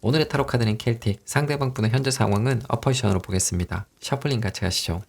오늘의 타로 카드는 켈틱, 상대방 분의 현재 상황은 어퍼션으로 보겠습니다. 셔플링 같이 하시죠.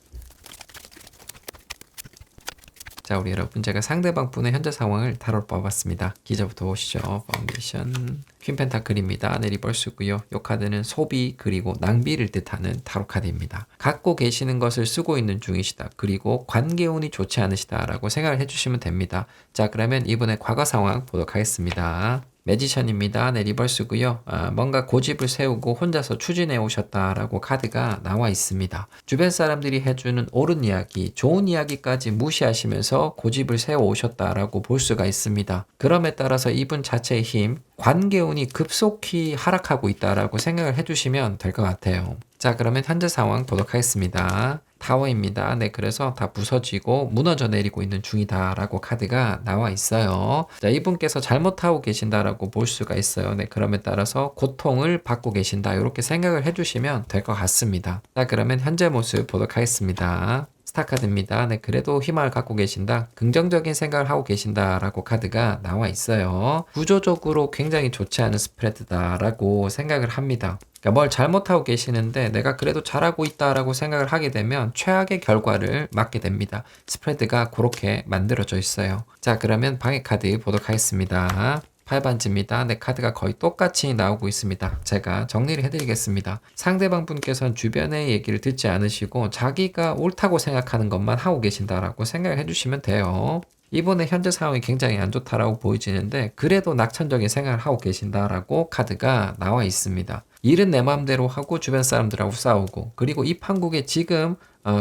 자, 우리 여러분, 제가 상대방 분의 현재 상황을 타로로 뽑았습니다. 기저부터 보시죠. 파운데이션, 퀸 펜타클입니다. 네, 리버스고요. 이 카드는 소비 그리고 낭비를 뜻하는 타로 카드입니다. 갖고 계시는 것을 쓰고 있는 중이시다. 그리고 관계운이 좋지 않으시다라고 생각을 해주시면 됩니다. 자, 그러면 이분의 과거 상황 보도록 하겠습니다. 매지션입니다. 네, 리버스고요. 뭔가 고집을 세우고 혼자서 추진해 오셨다라고 카드가 나와 있습니다. 주변 사람들이 해주는 옳은 이야기, 좋은 이야기까지 무시하시면서 고집을 세워 오셨다라고 볼 수가 있습니다. 그럼에 따라서 이분 자체의 힘, 관계운이 급속히 하락하고 있다라고 생각을 해주시면 될 것 같아요. 자, 그러면 현재 상황 보도록 하겠습니다. 타워입니다. 네, 그래서 다 부서지고 무너져 내리고 있는 중이다라고 카드가 나와 있어요. 자, 이분께서 잘못하고 계신다라고 볼 수가 있어요. 네, 그럼에 따라서 고통을 받고 계신다. 이렇게 생각을 해주시면 될 것 같습니다. 자, 그러면 현재 모습 보도록 하겠습니다. 스타카드입니다. 네, 그래도 희망을 갖고 계신다. 긍정적인 생각을 하고 계신다라고 카드가 나와 있어요. 구조적으로 굉장히 좋지 않은 스프레드다라고 생각을 합니다. 그러니까 뭘 잘못하고 계시는데 내가 그래도 잘하고 있다라고 생각을 하게 되면 최악의 결과를 맞게 됩니다. 스프레드가 그렇게 만들어져 있어요. 자, 그러면 방해 카드 보도록 하겠습니다. 8반지입니다. 네, 카드가 거의 똑같이 나오고 있습니다. 제가 정리를 해드리겠습니다. 상대방 분께서는 주변의 얘기를 듣지 않으시고 자기가 옳다고 생각하는 것만 하고 계신다라고 생각을 해주시면 돼요. 이분의 현재 상황이 굉장히 안 좋다라고 보이지는데 그래도 낙천적인 생각을 하고 계신다라고 카드가 나와 있습니다. 일은 내 마음대로 하고 주변 사람들하고 싸우고, 그리고 이 판국에 지금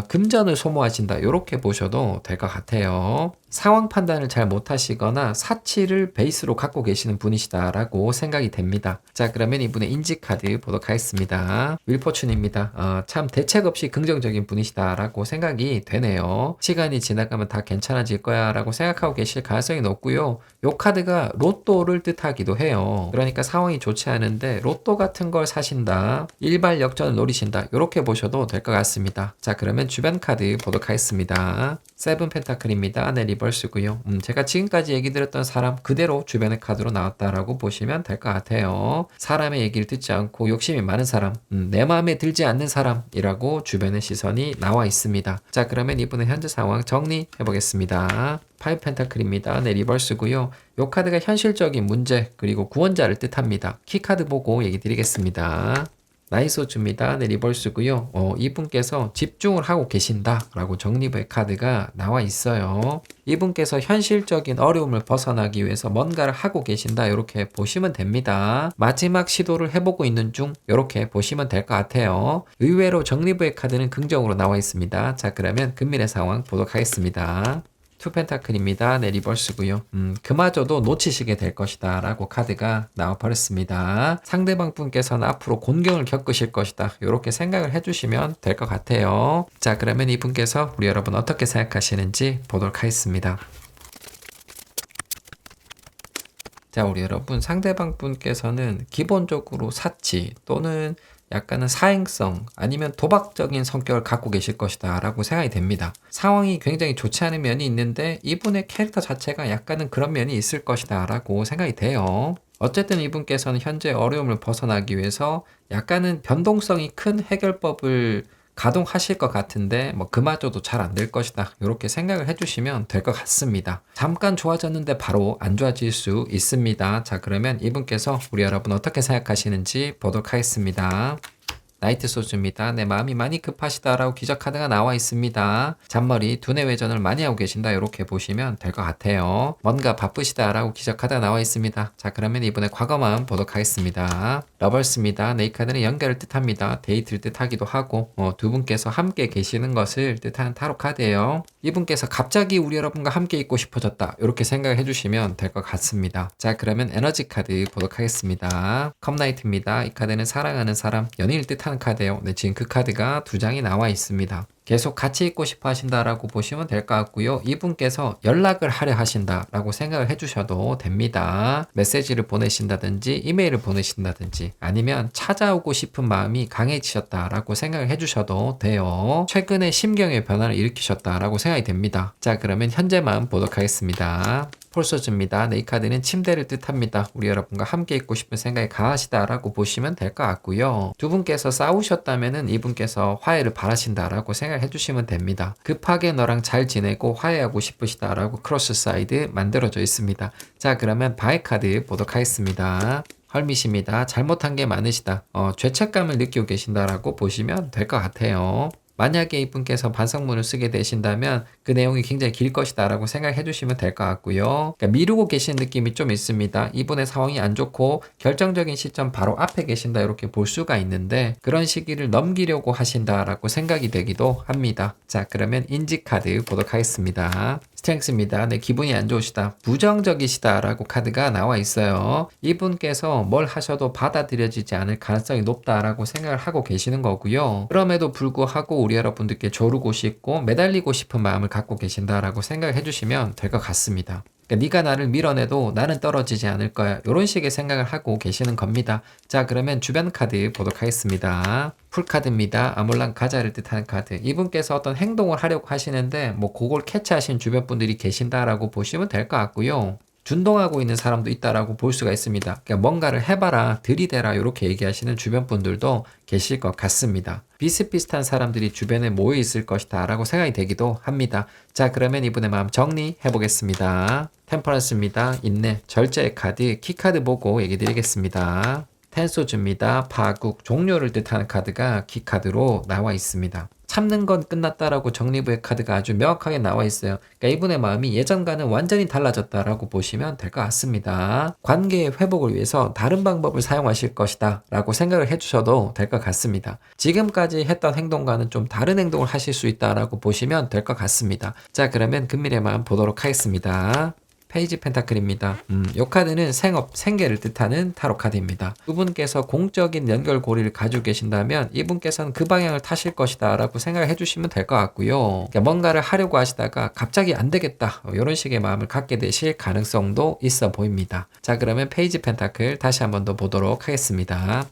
금전을 소모하신다, 이렇게 보셔도 될 것 같아요. 상황 판단을 잘 못하시거나 사치를 베이스로 갖고 계시는 분이시다라고 생각이 됩니다. 자, 그러면 이분의 인지 카드 보도록 하겠습니다. 윌포춘입니다. 참 대책 없이 긍정적인 분이시다라고 생각이 되네요. 시간이 지나가면 다 괜찮아질 거야 라고 생각하고 계실 가능성이 높고요. 요 카드가 로또를 뜻하기도 해요. 그러니까 상황이 좋지 않은데 로또 같은 걸 사신다, 일발 역전을 노리신다, 이렇게 보셔도 될 것 같습니다. 자, 그러면 주변 카드 보도록 하겠습니다. 세븐 펜타클입니다. 네, 리버스고요. 제가 지금까지 얘기 드렸던 사람 그대로 주변의 카드로 나왔다라고 보시면 될 것 같아요. 사람의 얘기를 듣지 않고 욕심이 많은 사람, 내 마음에 들지 않는 사람이라고 주변의 시선이 나와 있습니다. 자, 그러면 이분의 현재 상황 정리해 보겠습니다. 5 펜타클입니다. 네, 리버스고요. 요 카드가 현실적인 문제 그리고 구원자를 뜻합니다. 키카드 보고 얘기 드리겠습니다. 나이소주입니다. 네, 리버스고요. 이분께서 집중을 하고 계신다라고 정리부의 카드가 나와 있어요. 이분께서 현실적인 어려움을 벗어나기 위해서 뭔가를 하고 계신다, 이렇게 보시면 됩니다. 마지막 시도를 해보고 있는 중, 이렇게 보시면 될 것 같아요. 의외로 정리부의 카드는 긍정으로 나와 있습니다. 자, 그러면 금밀의 상황 보도록 하겠습니다. 2 펜타클입니다. 네, 리버스고요. 그마저도 놓치시게 될 것이다 라고 카드가 나와버렸습니다. 상대방 분께서는 앞으로 곤경을 겪으실 것이다, 이렇게 생각을 해주시면 될 것 같아요. 자, 그러면 이분께서 우리 여러분 어떻게 생각하시는지 보도록 하겠습니다. 자, 우리 여러분, 상대방 분께서는 기본적으로 사치 또는 약간은 사행성 아니면 도박적인 성격을 갖고 계실 것이다 라고 생각이 됩니다. 상황이 굉장히 좋지 않은 면이 있는데 이분의 캐릭터 자체가 약간은 그런 면이 있을 것이다 라고 생각이 돼요. 어쨌든 이분께서는 현재 어려움을 벗어나기 위해서 약간은 변동성이 큰 해결법을 가동하실 것 같은데 그마저도 잘 안 될 것이다, 이렇게 생각을 해주시면 될 것 같습니다. 잠깐 좋아졌는데 바로 안 좋아질 수 있습니다. 자, 그러면 이분께서 우리 여러분 어떻게 생각하시는지 보도록 하겠습니다. 나이트 소주입니다. 네, 마음이 많이 급하시다라고 기적 카드가 나와 있습니다. 잔머리, 두뇌 회전을 많이 하고 계신다, 이렇게 보시면 될 것 같아요. 뭔가 바쁘시다라고 기적 카드가 나와 있습니다. 자, 그러면 이분의 과거만 보도록 하겠습니다. 러벌스입니다. 네, 이 카드는 연결을 뜻합니다. 데이트를 뜻하기도 하고 두 분께서 함께 계시는 것을 뜻하는 타로 카드예요. 이분께서 갑자기 우리 여러분과 함께 있고 싶어졌다, 이렇게 생각을 해주시면 될 것 같습니다. 자, 그러면 에너지 카드 보도록 하겠습니다. 컵나이트입니다. 이 카드는 사랑하는 사람, 연인을 뜻하는 카드예요. 네, 지금 그 카드가 두 장이 나와 있습니다. 계속 같이 있고 싶어 하신다라고 보시면 될 것 같고요. 이분께서 연락을 하려 하신다라고 생각을 해주셔도 됩니다. 메시지를 보내신다든지 이메일을 보내신다든지 아니면 찾아오고 싶은 마음이 강해지셨다라고 생각을 해주셔도 돼요. 최근에 심경의 변화를 일으키셨다라고 생각이 됩니다. 자, 그러면 현재 마음 보도록 하겠습니다. 폴소즈입니다. 이 카드는 침대를 뜻합니다. 우리 여러분과 함께 있고 싶은 생각이 강하시다라고 보시면 될 것 같고요. 두 분께서 싸우셨다면은 이분께서 화해를 바라신다라고 생각을 해주시면 됩니다. 급하게 너랑 잘 지내고 화해하고 싶으시다라고 크로스 사이드 만들어져 있습니다. 자, 그러면 바이 카드 보도록 하겠습니다. 헐밋입니다. 잘못한 게 많으시다. 죄책감을 느끼고 계신다라고 보시면 될 것 같아요. 만약에 이분께서 반성문을 쓰게 되신다면 그 내용이 굉장히 길 것이다 라고 생각해 주시면 될 것 같고요. 그러니까 미루고 계신 느낌이 좀 있습니다. 이분의 상황이 안 좋고 결정적인 시점 바로 앞에 계신다 이렇게 볼 수가 있는데 그런 시기를 넘기려고 하신다라고 생각이 되기도 합니다. 자, 그러면 인지 카드 보도록 하겠습니다. 스트렝스입니다. 네, 기분이 안 좋으시다. 부정적이시다 라고 카드가 나와 있어요. 이분께서 뭘 하셔도 받아들여지지 않을 가능성이 높다라고 생각을 하고 계시는 거고요. 그럼에도 불구하고 우리 여러분들께 조르고 싶고 매달리고 싶은 마음을 갖고 계신다라고 생각을 해주시면 될 것 같습니다. 그러니까 네가 나를 밀어내도 나는 떨어지지 않을 거야. 이런 식의 생각을 하고 계시는 겁니다. 자, 그러면 주변 카드 보도록 하겠습니다. 풀카드입니다. 아몰랑 가자를 뜻하는 카드. 이분께서 어떤 행동을 하려고 하시는데 뭐 그걸 캐치하신 주변 분들이 계신다라고 보시면 될 것 같고요. 준동하고 있는 사람도 있다라고 볼 수가 있습니다. 그러니까 뭔가를 해봐라, 들이대라 이렇게 얘기하시는 주변 분들도 계실 것 같습니다. 비슷비슷한 사람들이 주변에 모여 있을 것이다 라고 생각이 되기도 합니다. 자, 그러면 이분의 마음 정리해 보겠습니다. 템퍼런스입니다. 인내, 절제의 카드, 키카드 보고 얘기 드리겠습니다. 텐소즈입니다. 파국, 종료를 뜻하는 카드가 키카드로 나와 있습니다. 참는 건 끝났다라고 정리부의 카드가 아주 명확하게 나와 있어요. 그러니까 이분의 마음이 예전과는 완전히 달라졌다라고 보시면 될 것 같습니다. 관계의 회복을 위해서 다른 방법을 사용하실 것이다 라고 생각을 해주셔도 될 것 같습니다. 지금까지 했던 행동과는 좀 다른 행동을 하실 수 있다라고 보시면 될 것 같습니다. 자, 그러면 금밀의 마음 보도록 하겠습니다. 페이지 펜타클입니다. 이 카드는 생업, 생계를 뜻하는 타로 카드입니다. 그분께서 공적인 연결고리를 가지고 계신다면 이분께서는 그 방향을 타실 것이다 라고 생각을 해주시면 될 것 같고요. 그러니까 뭔가를 하려고 하시다가 갑자기 안 되겠다 이런 식의 마음을 갖게 되실 가능성도 있어 보입니다. 자, 그러면 페이지 펜타클 다시 한번 더 보도록 하겠습니다.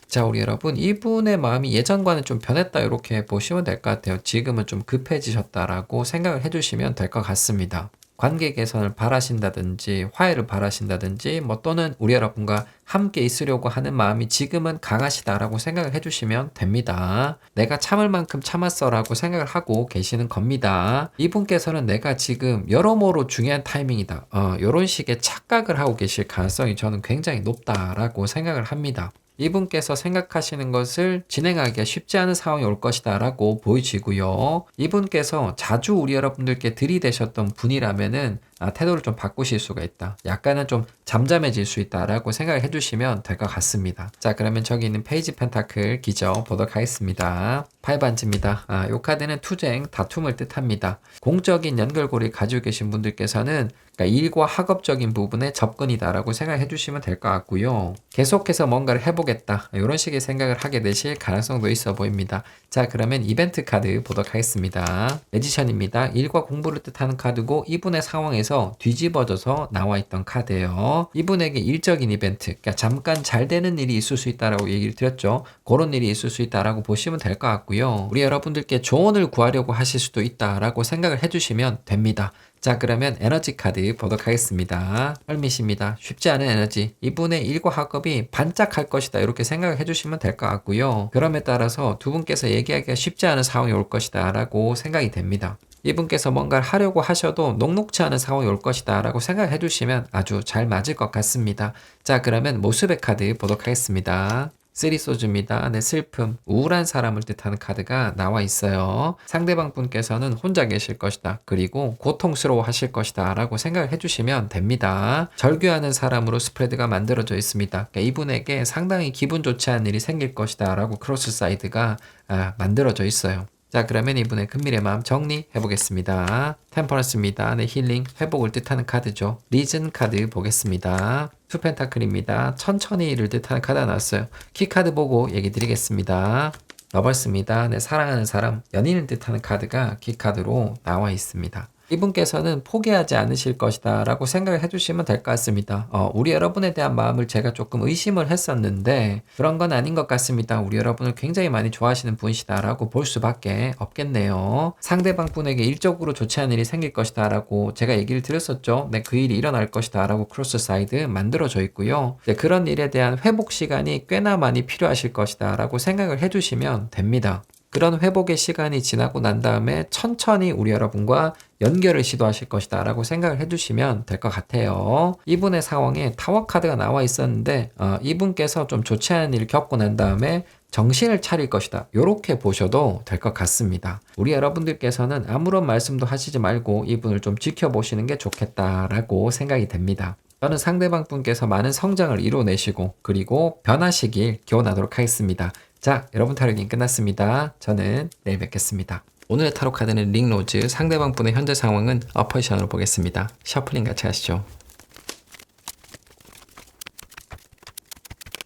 자, 우리 여러분, 이분의 마음이 예전과는 좀 변했다 이렇게 보시면 될 것 같아요. 지금은 좀 급해지셨다라고 생각을 해주시면 될 것 같습니다. 관계 개선을 바라신다든지 화해를 바라신다든지 뭐 또는 우리 여러분과 함께 있으려고 하는 마음이 지금은 강하시다라고 생각을 해주시면 됩니다. 내가 참을 만큼 참았어라고 생각을 하고 계시는 겁니다. 이분께서는 내가 지금 여러모로 중요한 타이밍이다. 이런 식의 착각을 하고 계실 가능성이 저는 굉장히 높다라고 생각을 합니다. 이분께서 생각하시는 것을 진행하기가 쉽지 않은 상황이 올 것이다 라고 보이지고요. 이분께서 자주 우리 여러분들께 들이대셨던 분이라면은 태도를 좀 바꾸실 수가 있다. 약간은 좀 잠잠해질 수 있다라고 생각을 해주시면 될 것 같습니다. 자, 그러면 저기 있는 페이지 펜타클 기저 보도록 하겠습니다. 파이반지입니다. 이 카드는 투쟁, 다툼을 뜻합니다. 공적인 연결고리를 가지고 계신 분들께서는 그러니까 일과 학업적인 부분에 접근이다라고 생각을 해주시면 될 것 같고요. 계속해서 뭔가를 해보겠다. 이런 식의 생각을 하게 되실 가능성도 있어 보입니다. 자, 그러면 이벤트 카드 보도록 하겠습니다. 매지션입니다. 일과 공부를 뜻하는 카드고 이분의 상황에서 뒤집어져서 나와 있던 카드예요. 이분에게 일적인 이벤트, 그러니까 잠깐 잘 되는 일이 있을 수 있다라고 얘기를 드렸죠. 그런 일이 있을 수 있다라고 보시면 될 것 같고요. 우리 여러분들께 조언을 구하려고 하실 수도 있다라고 생각을 해주시면 됩니다. 자, 그러면 에너지 카드 보도록 하겠습니다. 헐밋입니다. 쉽지 않은 에너지. 이분의 일과 학업이 반짝할 것이다 이렇게 생각을 해주시면 될 것 같고요. 그럼에 따라서 두 분께서 얘기하기가 쉽지 않은 상황이 올 것이다 라고 생각이 됩니다. 이분께서 뭔가를 하려고 하셔도 녹록치 않은 상황이 올 것이다 라고 생각을 해주시면 아주 잘 맞을 것 같습니다. 자, 그러면 모습의 카드 보도록 하겠습니다. 쓰리소즈입니다. 네, 슬픔, 우울한 사람을 뜻하는 카드가 나와 있어요. 상대방 분께서는 혼자 계실 것이다. 그리고 고통스러워 하실 것이다. 라고 생각을 해주시면 됩니다. 절규하는 사람으로 스프레드가 만들어져 있습니다. 그러니까 이분에게 상당히 기분 좋지 않은 일이 생길 것이다. 라고 크로스 사이드가 만들어져 있어요. 자, 그러면 이분의 금밀의 마음 정리해 보겠습니다. 템퍼런스입니다. 네, 힐링, 회복을 뜻하는 카드죠. 리즌 카드 보겠습니다. 투 펜타클입니다. 천천히를 뜻하는 카드가 나왔어요. 키 카드 보고 얘기 드리겠습니다. 러버스입니다. 네, 사랑하는 사람, 연인을 뜻하는 카드가 키카드로 나와 있습니다. 이분께서는 포기하지 않으실 것이다 라고 생각을 해주시면 될 것 같습니다. 우리 여러분에 대한 마음을 제가 조금 의심을 했었는데 그런 건 아닌 것 같습니다. 우리 여러분을 굉장히 많이 좋아하시는 분이시다 라고 볼 수밖에 없겠네요. 상대방 분에게 일적으로 좋지 않은 일이 생길 것이다 라고 제가 얘기를 드렸었죠. 네, 그 일이 일어날 것이다 라고 크로스 사이드 만들어져 있고요. 네, 그런 일에 대한 회복 시간이 꽤나 많이 필요하실 것이다 라고 생각을 해주시면 됩니다. 그런 회복의 시간이 지나고 난 다음에 천천히 우리 여러분과 연결을 시도하실 것이다 라고 생각을 해주시면 될 것 같아요. 이분의 상황에 타워 카드가 나와 있었는데 이분께서 좀 좋지 않은 일을 겪고 난 다음에 정신을 차릴 것이다, 이렇게 보셔도 될 것 같습니다. 우리 여러분들께서는 아무런 말씀도 하시지 말고 이분을 좀 지켜보시는 게 좋겠다라고 생각이 됩니다. 저는 상대방 분께서 많은 성장을 이뤄내시고 그리고 변하시길 기원하도록 하겠습니다. 자, 여러분 타로링 끝났습니다. 저는 내일 뵙겠습니다. 오늘의 타로 카드는 링로즈, 상대방 분의 현재 상황은 어퍼션으로 보겠습니다. 셔플링 같이 하시죠.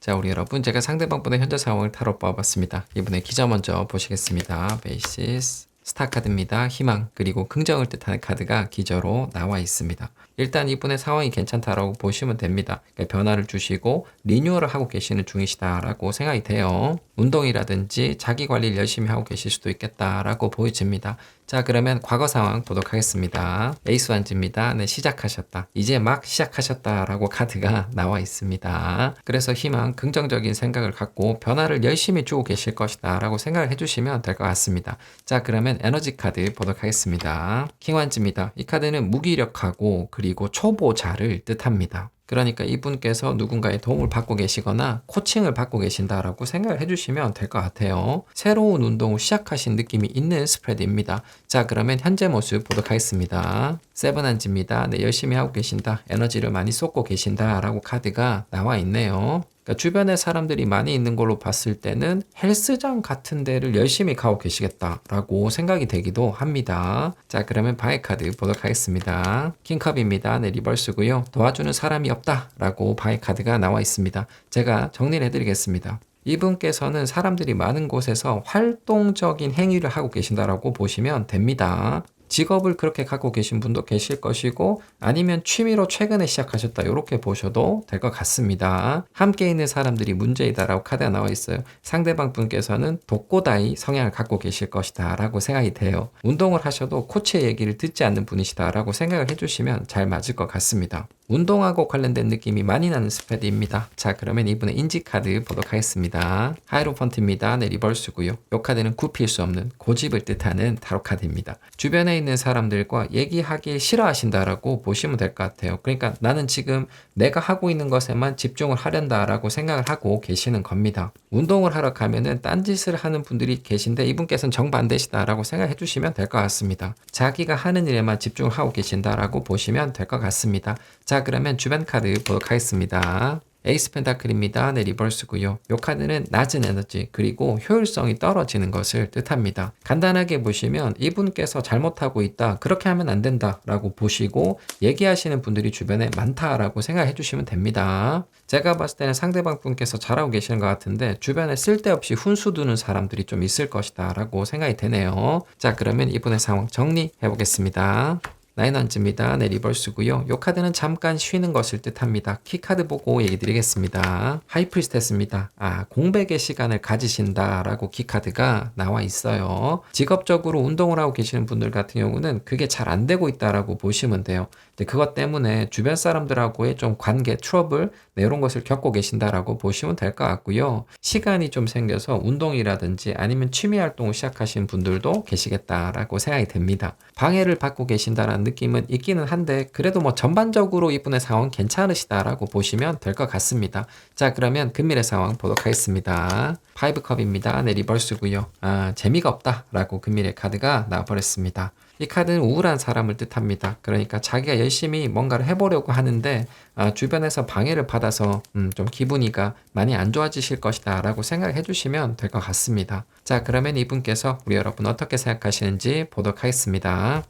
자, 우리 여러분, 제가 상대방 분의 현재 상황을 타로 뽑아봤습니다. 이분의 기저 먼저 보시겠습니다. 베이시스, 스타 카드입니다. 희망, 그리고 긍정을 뜻하는 카드가 기저로 나와 있습니다. 일단 이분의 상황이 괜찮다라고 보시면 됩니다. 그러니까 변화를 주시고 리뉴얼을 하고 계시는 중이시다라고 생각이 돼요. 운동이라든지 자기 관리를 열심히 하고 계실 수도 있겠다라고 보여집니다. 자, 그러면 과거 상황 보도록 하겠습니다. 에이스 완즈입니다. 네, 시작하셨다. 이제 막 시작하셨다라고 카드가 나와 있습니다. 그래서 희망, 긍정적인 생각을 갖고 변화를 열심히 주고 계실 것이다 라고 생각을 해주시면 될 것 같습니다. 자, 그러면 에너지 카드 보도록 하겠습니다. 킹 완즈입니다. 이 카드는 무기력하고 그리고 초보자를 뜻합니다. 그러니까 이분께서 누군가의 도움을 받고 계시거나 코칭을 받고 계신다라고 생각을 해주시면 될 것 같아요. 새로운 운동을 시작하신 느낌이 있는 스프레드입니다. 자, 그러면 현재 모습 보도록 하겠습니다. 세븐한지입니다. 네, 열심히 하고 계신다. 에너지를 많이 쏟고 계신다라고 카드가 나와 있네요. 그러니까 주변에 사람들이 많이 있는 걸로 봤을 때는 헬스장 같은 데를 열심히 가고 계시겠다라고 생각이 되기도 합니다. 자, 그러면 바이 카드 보도록 하겠습니다. 킹컵입니다. 네, 리버스고요. 도와주는 사람이 없다라고 바이 카드가 나와 있습니다. 제가 정리를 해드리겠습니다. 이분께서는 사람들이 많은 곳에서 활동적인 행위를 하고 계신다라고 보시면 됩니다. 직업을 그렇게 갖고 계신 분도 계실 것이고 아니면 취미로 최근에 시작하셨다, 이렇게 보셔도 될 것 같습니다. 함께 있는 사람들이 문제이다라고 카드가 나와 있어요. 상대방 분께서는 독고다이 성향을 갖고 계실 것이다 라고 생각이 돼요. 운동을 하셔도 코치의 얘기를 듣지 않는 분이시다 라고 생각을 해주시면 잘 맞을 것 같습니다. 운동하고 관련된 느낌이 많이 나는 스프레드입니다. 자, 그러면 이분의 인지 카드 보도록 하겠습니다. 하이로펀트입니다. 네, 리버스고요. 이 카드는 굽힐 수 없는 고집을 뜻하는 타로 카드입니다. 주변에 있는 사람들과 얘기하기 싫어하신다라고 보시면 될 것 같아요. 그러니까 나는 지금 내가 하고 있는 것에만 집중을 하련다라고 생각을 하고 계시는 겁니다. 운동을 하러 가면은 딴짓을 하는 분들이 계신데 이분께서는 정반대시다라고 생각해 주시면 될 것 같습니다. 자기가 하는 일에만 집중을 하고 계신다라고 보시면 될 것 같습니다. 자, 그러면 주변 카드 보도록 하겠습니다. 에이스 펜타클입니다. 네, 리버스고요. 이 카드는 낮은 에너지 그리고 효율성이 떨어지는 것을 뜻합니다. 간단하게 보시면 이분께서 잘못하고 있다, 그렇게 하면 안 된다 라고 보시고 얘기하시는 분들이 주변에 많다라고 생각해 주시면 됩니다. 제가 봤을 때는 상대방 분께서 잘하고 계시는 것 같은데 주변에 쓸데없이 훈수 두는 사람들이 좀 있을 것이다 라고 생각이 되네요. 자, 그러면 이분의 상황 정리해 보겠습니다. 나인원즈입니다. 네, 리버스고요. 이 카드는 잠깐 쉬는 것을 뜻합니다. 키카드 보고 얘기 드리겠습니다. 하이프리스테스입니다. 공백의 시간을 가지신다라고 키카드가 나와 있어요. 직업적으로 운동을 하고 계시는 분들 같은 경우는 그게 잘 안 되고 있다라고 보시면 돼요. 그것 때문에 주변 사람들하고의 좀 관계, 트러블, 이런 것을 겪고 계신다라고 보시면 될 것 같고요. 시간이 좀 생겨서 운동이라든지 아니면 취미 활동을 시작하신 분들도 계시겠다라고 생각이 됩니다. 방해를 받고 계신다라는 느낌은 있기는 한데 그래도 뭐 전반적으로 이분의 상황 괜찮으시다라고 보시면 될 것 같습니다. 자, 그러면 금일의 상황 보도록 하겠습니다. 5컵입니다. 네, 리버스고요. 재미가 없다라고 금일의 카드가 나와버렸습니다. 이 카드는 우울한 사람을 뜻합니다. 그러니까 자기가 열심히 뭔가를 해보려고 하는데 주변에서 방해를 받아서 좀 기분이가 많이 안 좋아지실 것이다 라고 생각을 해주시면 될 것 같습니다. 자, 그러면 이분께서 우리 여러분 어떻게 생각하시는지 보도록 하겠습니다.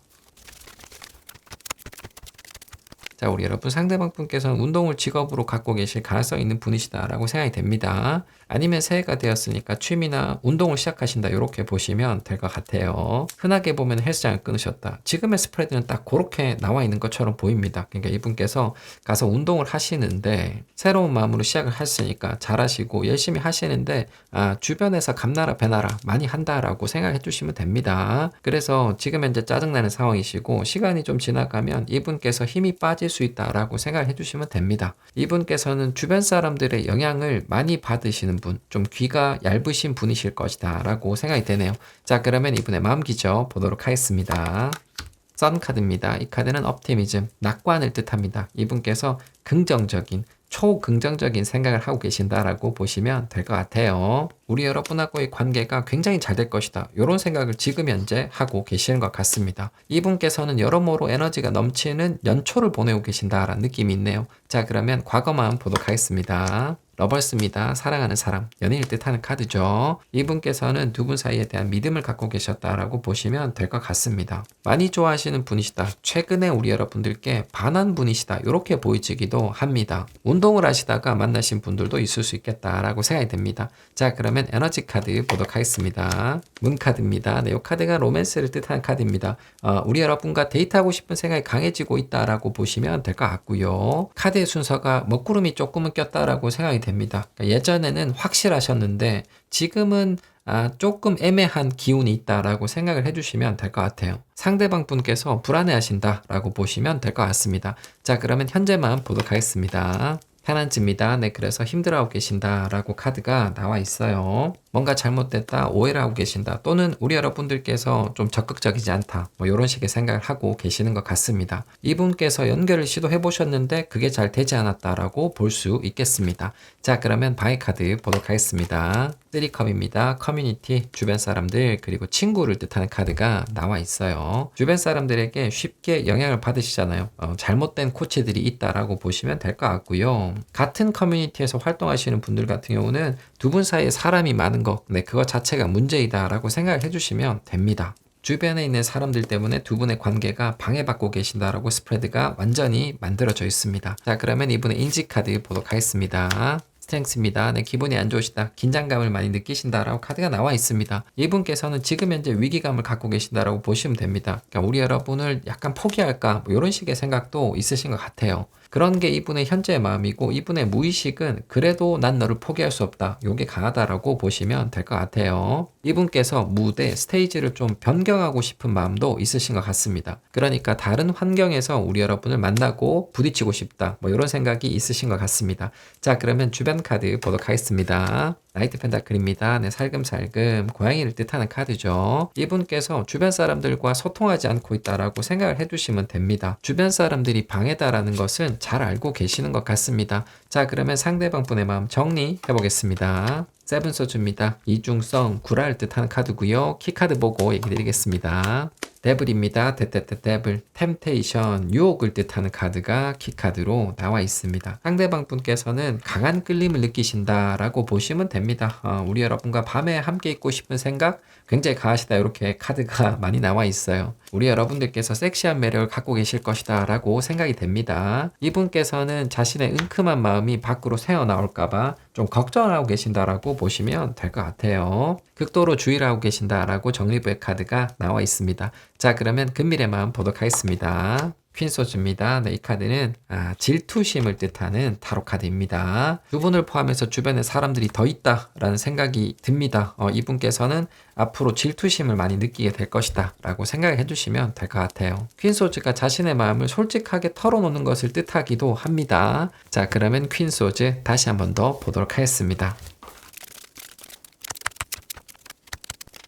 자, 우리 여러분 상대방 분께서는 운동을 직업으로 갖고 계실 가능성이 있는 분이시다라고 생각이 됩니다. 아니면 새해가 되었으니까 취미나 운동을 시작하신다 이렇게 보시면 될 것 같아요. 흔하게 보면 헬스장을 끊으셨다. 지금의 스프레드는 딱 그렇게 나와 있는 것처럼 보입니다. 그러니까 이분께서 가서 운동을 하시는데 새로운 마음으로 시작을 했으니까 잘하시고 열심히 하시는데 주변에서 감나라 배나라 많이 한다라고 생각해 주시면 됩니다. 그래서 지금 현재 짜증나는 상황이시고 시간이 좀 지나가면 이분께서 힘이 빠질 수 있다라고 생각해 주시면 됩니다. 이분께서는 주변 사람들의 영향을 많이 받으시는 분, 좀 귀가 얇으신 분이실 것이다 라고 생각이 되네요. 자, 그러면 이분의 마음 기저 보도록 하겠습니다. 선 카드입니다. 이 카드는 optimism, 낙관을 뜻합니다. 이분께서 긍정적인, 초긍정적인 생각을 하고 계신다라고 보시면 될 것 같아요. 우리 여러분하고의 관계가 굉장히 잘 될 것이다. 이런 생각을 지금 현재 하고 계시는 것 같습니다. 이분께서는 여러모로 에너지가 넘치는 연초를 보내고 계신다라는 느낌이 있네요. 자, 그러면 과거만 보도록 하겠습니다. 러버스입니다. 사랑하는 사람, 연인을 뜻하는 카드죠. 이분께서는 두 분 사이에 대한 믿음을 갖고 계셨다라고 보시면 될 것 같습니다. 많이 좋아하시는 분이시다. 최근에 우리 여러분들께 반한 분이시다. 이렇게 보이지기도 합니다. 운동을 하시다가 만나신 분들도 있을 수 있겠다라고 생각이 됩니다. 자, 그러면 에너지 카드 보도록 하겠습니다. 문 카드입니다. 네, 이 카드가 로맨스를 뜻하는 카드입니다. 우리 여러분과 데이트하고 싶은 생각이 강해지고 있다라고 보시면 될 것 같고요. 카드의 순서가 먹구름이 조금은 꼈다라고 생각이 됩니다. 그러니까 예전에는 확실하셨는데 지금은 조금 애매한 기운이 있다라고 생각을 해주시면 될 것 같아요. 상대방 분께서 불안해하신다라고 보시면 될 것 같습니다. 자, 그러면 현재만 보도록 하겠습니다. 편안집니다. 네, 그래서 힘들어하고 계신다라고 카드가 나와 있어요. 뭔가 잘못됐다, 오해를 하고 계신다, 또는 우리 여러분들께서 좀 적극적이지 않다, 뭐 이런 식의 생각을 하고 계시는 것 같습니다. 이분께서 연결을 시도해 보셨는데 그게 잘 되지 않았다라고 볼 수 있겠습니다. 자, 그러면 바이 카드 보도록 하겠습니다. 3컵입니다. 커뮤니티, 주변 사람들, 그리고 친구를 뜻하는 카드가 나와 있어요. 주변 사람들에게 쉽게 영향을 받으시잖아요. 잘못된 코치들이 있다라고 보시면 될 것 같고요. 같은 커뮤니티에서 활동하시는 분들 같은 경우는 두 분 사이에 사람이 많은 거, 네, 그거 자체가 문제이다라고 생각을 해주시면 됩니다. 주변에 있는 사람들 때문에 두 분의 관계가 방해받고 계신다라고 스프레드가 완전히 만들어져 있습니다. 자, 그러면 이분의 인지 카드 보도록 하겠습니다. 스트렝스입니다. 네, 기분이 안 좋으시다, 긴장감을 많이 느끼신다라고 카드가 나와 있습니다. 이분께서는 지금 현재 위기감을 갖고 계신다라고 보시면 됩니다. 그러니까 우리 여러분을 약간 포기할까, 뭐 이런 식의 생각도 있으신 것 같아요. 그런 게 이분의 현재의 마음이고, 이분의 무의식은 그래도 난 너를 포기할 수 없다, 요게 강하다라고 보시면 될 것 같아요. 이분께서 무대, 스테이지를 좀 변경하고 싶은 마음도 있으신 것 같습니다. 그러니까 다른 환경에서 우리 여러분을 만나고 부딪히고 싶다, 뭐 이런 생각이 있으신 것 같습니다. 자, 그러면 주변 카드 보도록 하겠습니다. 나이트 펜타클입니다. 네, 살금살금 고양이를 뜻하는 카드죠. 이분께서 주변 사람들과 소통하지 않고 있다라고 생각을 해두시면 됩니다. 주변 사람들이 방해다라는 것은 잘 알고 계시는 것 같습니다. 자, 그러면 상대방 분의 마음 정리해 보겠습니다. 세븐 소주입니다. 이중성, 구라를 뜻하는 카드고요. 키카드 보고 얘기 드리겠습니다. 데블입니다. 데블, 템테이션, 유혹을 뜻하는 카드가 키카드로 나와 있습니다. 상대방 분께서는 강한 끌림을 느끼신다라고 보시면 됩니다. 우리 여러분과 밤에 함께 있고 싶은 생각 굉장히 강하시다, 이렇게 카드가 많이 나와 있어요. 우리 여러분들께서 섹시한 매력을 갖고 계실 것이다 라고 생각이 됩니다. 이분께서는 자신의 은큼한 마음이 밖으로 새어나올까봐 좀 걱정을 하고 계신다라고 보시면 될 것 같아요. 극도로 주의를 하고 계신다라고 정리부의 카드가 나와 있습니다. 자, 그러면 금밀의 마음 보도록 하겠습니다. 퀸소즈입니다. 네, 이 카드는 질투심을 뜻하는 타로 카드입니다. 두 분을 포함해서 주변에 사람들이 더 있다라는 생각이 듭니다. 이분께서는 앞으로 질투심을 많이 느끼게 될 것이다 라고 생각을 해주시면 될 것 같아요. 퀸소즈가 자신의 마음을 솔직하게 털어놓는 것을 뜻하기도 합니다. 자, 그러면 퀸소즈 다시 한 번 더 보도록 하겠습니다.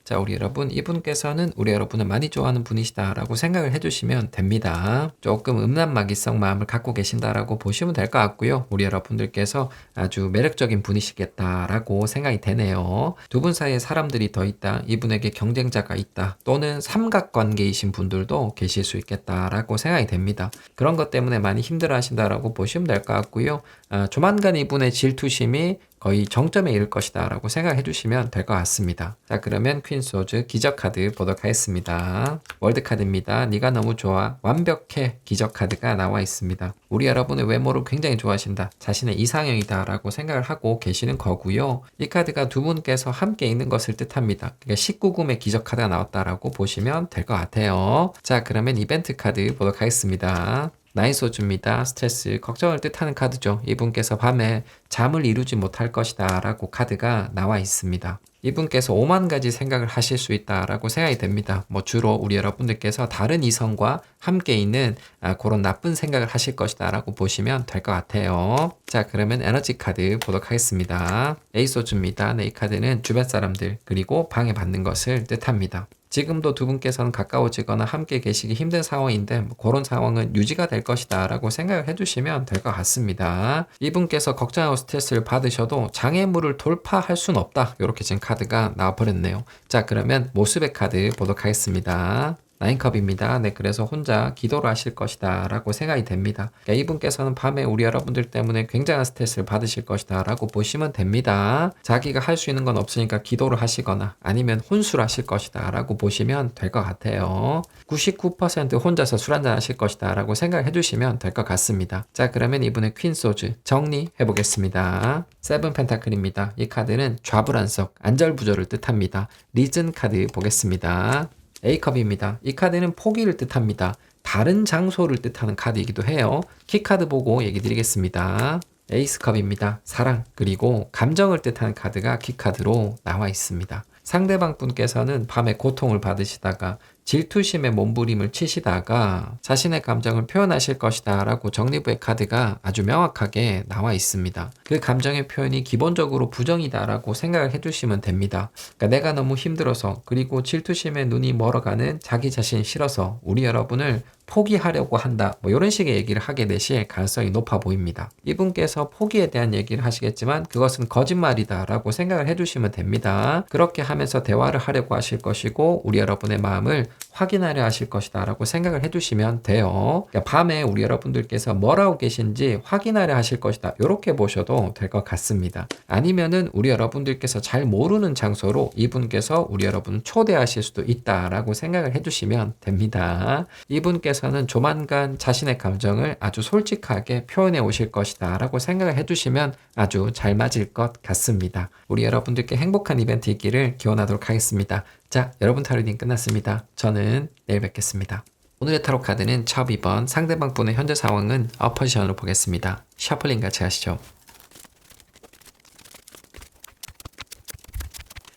자, 우리 여러분, 이분께서는 우리 여러분을 많이 좋아하는 분이시다라고 생각을 해주시면 됩니다. 조금 음란마귀성 마음을 갖고 계신다라고 보시면 될 것 같고요. 우리 여러분들께서 아주 매력적인 분이시겠다라고 생각이 되네요. 두 분 사이에 사람들이 더 있다, 이분에게 경쟁자가 있다, 또는 삼각관계이신 분들도 계실 수 있겠다라고 생각이 됩니다. 그런 것 때문에 많이 힘들어 하신다라고 보시면 될 것 같고요. 조만간 이분의 질투심이 거의 정점에 이를 것이다 라고 생각해 주시면 될 것 같습니다. 자, 그러면 퀸 소즈 기적 카드 보도록 하겠습니다. 월드 카드입니다. 네가 너무 좋아. 완벽해. 기적 카드가 나와 있습니다. 우리 여러분의 외모를 굉장히 좋아하신다. 자신의 이상형이다 라고 생각을 하고 계시는 거고요. 이 카드가 두 분께서 함께 있는 것을 뜻합니다. 그러니까 19금의 기적 카드가 나왔다라고 보시면 될 것 같아요. 자, 그러면 이벤트 카드 보도록 하겠습니다. 나이소주입니다. 스트레스, 걱정을 뜻하는 카드죠. 이분께서 밤에 잠을 이루지 못할 것이다 라고 카드가 나와 있습니다. 이분께서 5만 가지 생각을 하실 수 있다라고 생각이 됩니다. 주로 우리 여러분들께서 다른 이성과 함께 있는 그런 나쁜 생각을 하실 것이다 라고 보시면 될 것 같아요. 자, 그러면 에너지 카드 보도록 하겠습니다. 에이소주입니다. 이 카드는 주변 사람들 그리고 방해받는 것을 뜻합니다. 지금도 두 분께서는 가까워지거나 함께 계시기 힘든 상황인데 그런 상황은 유지가 될 것이다 라고 생각을 해주시면 될 것 같습니다. 이분께서 걱정하고 스트레스를 받으셔도 장애물을 돌파할 수는 없다. 이렇게 지금 카드가 나와버렸네요. 자, 그러면 모습의 카드 보도록 하겠습니다. 9컵입니다. 네, 그래서 혼자 기도를 하실 것이다 라고 생각이 됩니다. 그러니까 이분께서는 밤에 우리 여러분들 때문에 굉장한 스트레스를 받으실 것이다 라고 보시면 됩니다. 자기가 할 수 있는 건 없으니까 기도를 하시거나 아니면 혼술을 하실 것이다 라고 보시면 될 것 같아요. 99% 혼자서 술 한잔 하실 것이다 라고 생각을 해주시면 될 것 같습니다. 자, 그러면 이분의 퀸 소즈 정리해 보겠습니다. 세븐 펜타클입니다. 이 카드는 좌불안석, 안절부절을 뜻합니다. 리즌 카드 보겠습니다. A컵입니다. 이 카드는 포기를 뜻합니다. 다른 장소를 뜻하는 카드이기도 해요. 키카드 보고 얘기 드리겠습니다. 에이스컵입니다. 사랑 그리고 감정을 뜻하는 카드가 키카드로 나와 있습니다. 상대방 분께서는 밤에 고통을 받으시다가 질투심에 몸부림을 치시다가 자신의 감정을 표현하실 것이다 라고 정리부의 카드가 아주 명확하게 나와 있습니다. 그 감정의 표현이 기본적으로 부정이다 라고 생각을 해주시면 됩니다. 그러니까 내가 너무 힘들어서 그리고 질투심에 눈이 멀어가는 자기 자신이 싫어서 우리 여러분을 포기하려고 한다. 이런 식의 얘기를 하게 되실 가능성이 높아 보입니다. 이분께서 포기에 대한 얘기를 하시겠지만 그것은 거짓말이다 라고 생각을 해주시면 됩니다. 그렇게 하면서 대화를 하려고 하실 것이고 우리 여러분의 마음을 확인하려 하실 것이다 라고 생각을 해주시면 돼요. 그러니까 밤에 우리 여러분들께서 뭘 하고 계신지 확인하려 하실 것이다. 이렇게 보셔도 될 것 같습니다. 아니면은 우리 여러분들께서 잘 모르는 장소로 이분께서 우리 여러분 초대하실 수도 있다 라고 생각을 해주시면 됩니다. 이분께서는 조만간 자신의 감정을 아주 솔직하게 표현해 오실 것이다 라고 생각을 해주시면 아주 잘 맞을 것 같습니다. 우리 여러분들께 행복한 이벤트 있기를 기원하도록 하겠습니다. 자, 여러분 타로딩 끝났습니다. 저는 내일 뵙겠습니다. 오늘의 타로 카드는 차 2번 상대방 분의 현재 상황은 어퍼지션으로 보겠습니다. 셔플링 같이 하시죠.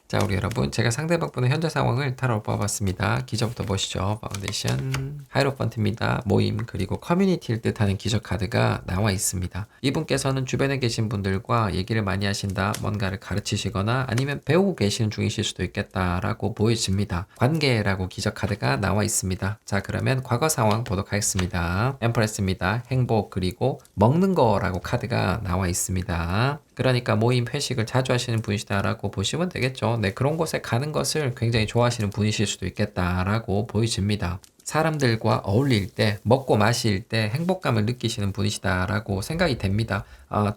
자, 우리 여러분, 제가 상대방 분의 현재 상황을 타로로 뽑아봤습니다. 기저부터 보시죠. 파운데이션, 하이로펀트입니다. 모임, 그리고 커뮤니티를 뜻하는 기저 카드가 나와 있습니다. 이분께서는 주변에 계신 분들과 얘기를 많이 하신다, 뭔가를 가르치시거나 아니면 배우고 계시는 중이실 수도 있겠다라고 보여집니다. 관계라고 기저 카드가 나와 있습니다. 자, 그러면 과거 상황 보도록 하겠습니다. 엠프레스입니다. 행복, 그리고 먹는 거라고 카드가 나와 있습니다. 그러니까 모임, 회식을 자주 하시는 분이시다라고 보시면 되겠죠. 네, 그런 곳에 가는 것을 굉장히 좋아하시는 분이실 수도 있겠다라고 보여집니다. 사람들과 어울릴 때, 먹고 마실 때 행복감을 느끼시는 분이시다라고 생각이 됩니다.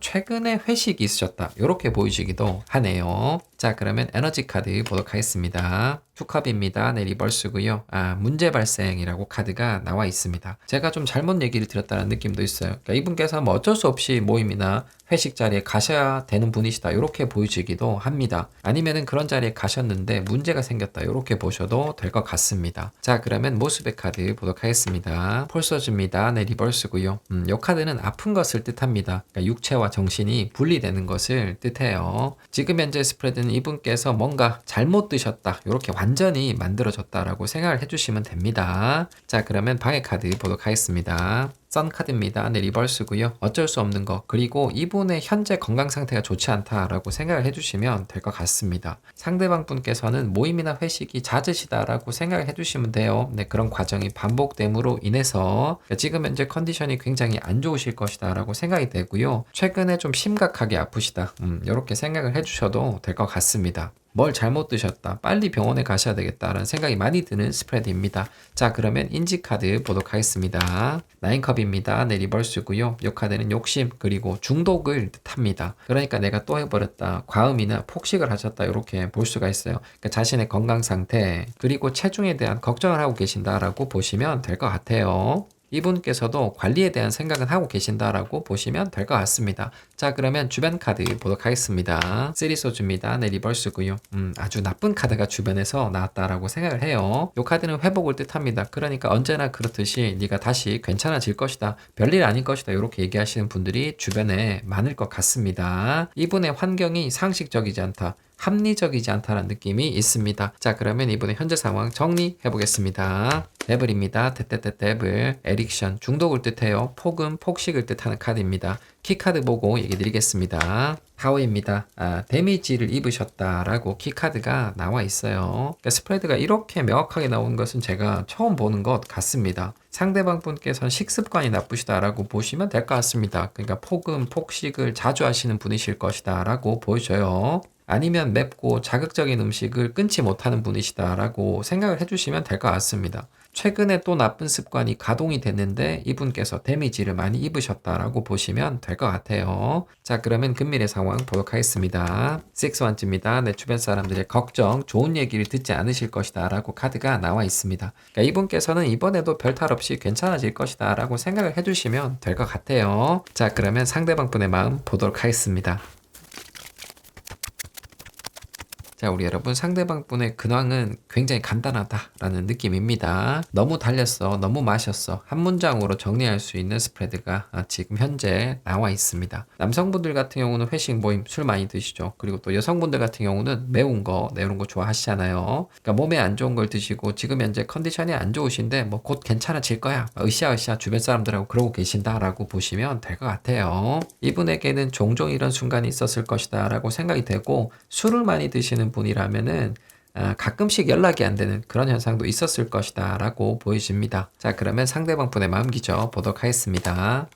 최근에 회식이 있으셨다. 이렇게 보이시기도 하네요. 자, 그러면 에너지 카드 보도록 하겠습니다. 투컵입니다. 네, 리버스고요. 문제 발생이라고 카드가 나와 있습니다. 제가 좀 잘못 얘기를 드렸다는 느낌도 있어요. 그러니까 이분께서 어쩔 수 없이 모임이나 회식 자리에 가셔야 되는 분이시다. 이렇게 보이시기도 합니다. 아니면은 그런 자리에 가셨는데 문제가 생겼다. 이렇게 보셔도 될 것 같습니다. 자, 그러면 모습의 카드 보도록 하겠습니다. 폴서즈입니다. 네, 리버스고요. 이 카드는 아픈 것을 뜻합니다. 그러니까 육체와 정신이 분리되는 것을 뜻해요. 지금 현재 스프레드는 이분께서 뭔가 잘못 드셨다. 이렇게 완전히 만들어졌다라고 생각을 해주시면 됩니다. 자, 그러면 방해 카드 보도록 하겠습니다. 선 카드입니다. 네, 리버스고요. 어쩔 수 없는 거, 그리고 이분의 현재 건강 상태가 좋지 않다라고 생각을 해주시면 될 것 같습니다. 상대방 분께서는 모임이나 회식이 잦으시다라고 생각을 해주시면 돼요. 네, 그런 과정이 반복됨으로 인해서 지금 현재 컨디션이 굉장히 안 좋으실 것이다라고 생각이 되고요. 최근에 좀 심각하게 아프시다. 이렇게 생각을 해주셔도 될 것 같습니다. 뭘 잘못 드셨다, 빨리 병원에 가셔야 되겠다라는 생각이 많이 드는 스프레드입니다. 자, 그러면 인지카드 보도록 하겠습니다. 9컵입니다. 네, 리버스고요. 이 카드는 욕심 그리고 중독을 뜻합니다. 그러니까 내가 또 해버렸다, 과음이나 폭식을 하셨다, 이렇게 볼 수가 있어요. 그러니까 자신의 건강 상태 그리고 체중에 대한 걱정을 하고 계신다라고 보시면 될 것 같아요. 이분께서도 관리에 대한 생각은 하고 계신다라고 보시면 될 것 같습니다. 자, 그러면 주변 카드 보도록 하겠습니다. 쓰리소주입니다. 네, 리버스고요. 아주 나쁜 카드가 주변에서 나왔다라고 생각을 해요. 이 카드는 회복을 뜻합니다. 그러니까 언제나 그렇듯이 네가 다시 괜찮아질 것이다, 별일 아닐 것이다, 이렇게 얘기하시는 분들이 주변에 많을 것 같습니다. 이분의 환경이 상식적이지 않다, 합리적이지 않다는 느낌이 있습니다. 자, 그러면 이분의 현재 상황 정리해 보겠습니다. 데블입니다. 데블, 에릭션, 중독을 뜻해요. 폭음, 폭식을 뜻하는 카드입니다. 키카드 보고 얘기 드리겠습니다. 하워입니다. 데미지를 입으셨다라고 키카드가 나와 있어요. 그러니까 스프레드가 이렇게 명확하게 나온 것은 제가 처음 보는 것 같습니다. 상대방 분께서는 식습관이 나쁘시다라고 보시면 될 것 같습니다. 그러니까 폭음, 폭식을 자주 하시는 분이실 것이다라고 보여져요. 아니면 맵고 자극적인 음식을 끊지 못하는 분이시다라고 생각을 해주시면 될 것 같습니다. 최근에 또 나쁜 습관이 가동이 됐는데 이분께서 데미지를 많이 입으셨다라고 보시면 될 것 같아요. 자, 그러면 금밀의 상황 보도록 하겠습니다. 6원입니다. 내 주변 사람들의 걱정, 좋은 얘기를 듣지 않으실 것이다 라고 카드가 나와 있습니다. 그러니까 이분께서는 이번에도 별탈 없이 괜찮아질 것이다 라고 생각을 해주시면 될 것 같아요. 자, 그러면 상대방 분의 마음 보도록 하겠습니다. 자, 우리 여러분, 상대방 분의 근황은 굉장히 간단하다라는 느낌입니다. 너무 달렸어, 너무 마셨어, 한 문장으로 정리할 수 있는 스프레드가 지금 현재 나와 있습니다. 남성분들 같은 경우는 회식 모임, 술 많이 드시죠. 그리고 또 여성분들 같은 경우는 매운 거 좋아하시잖아요. 그러니까 몸에 안 좋은 걸 드시고 지금 현재 컨디션이 안 좋으신데 뭐 곧 괜찮아질 거야, 으쌰으쌰 주변 사람들하고 그러고 계신다라고 보시면 될 것 같아요. 이분에게는 종종 이런 순간이 있었을 것이다 라고 생각이 되고, 술을 많이 드시는 분이라면은 가끔씩 연락이 안 되는 그런 현상도 있었을 것이다 라고 보여집니다. 자, 그러면 상대방 분의 마음 기저 보도록 하겠습니다.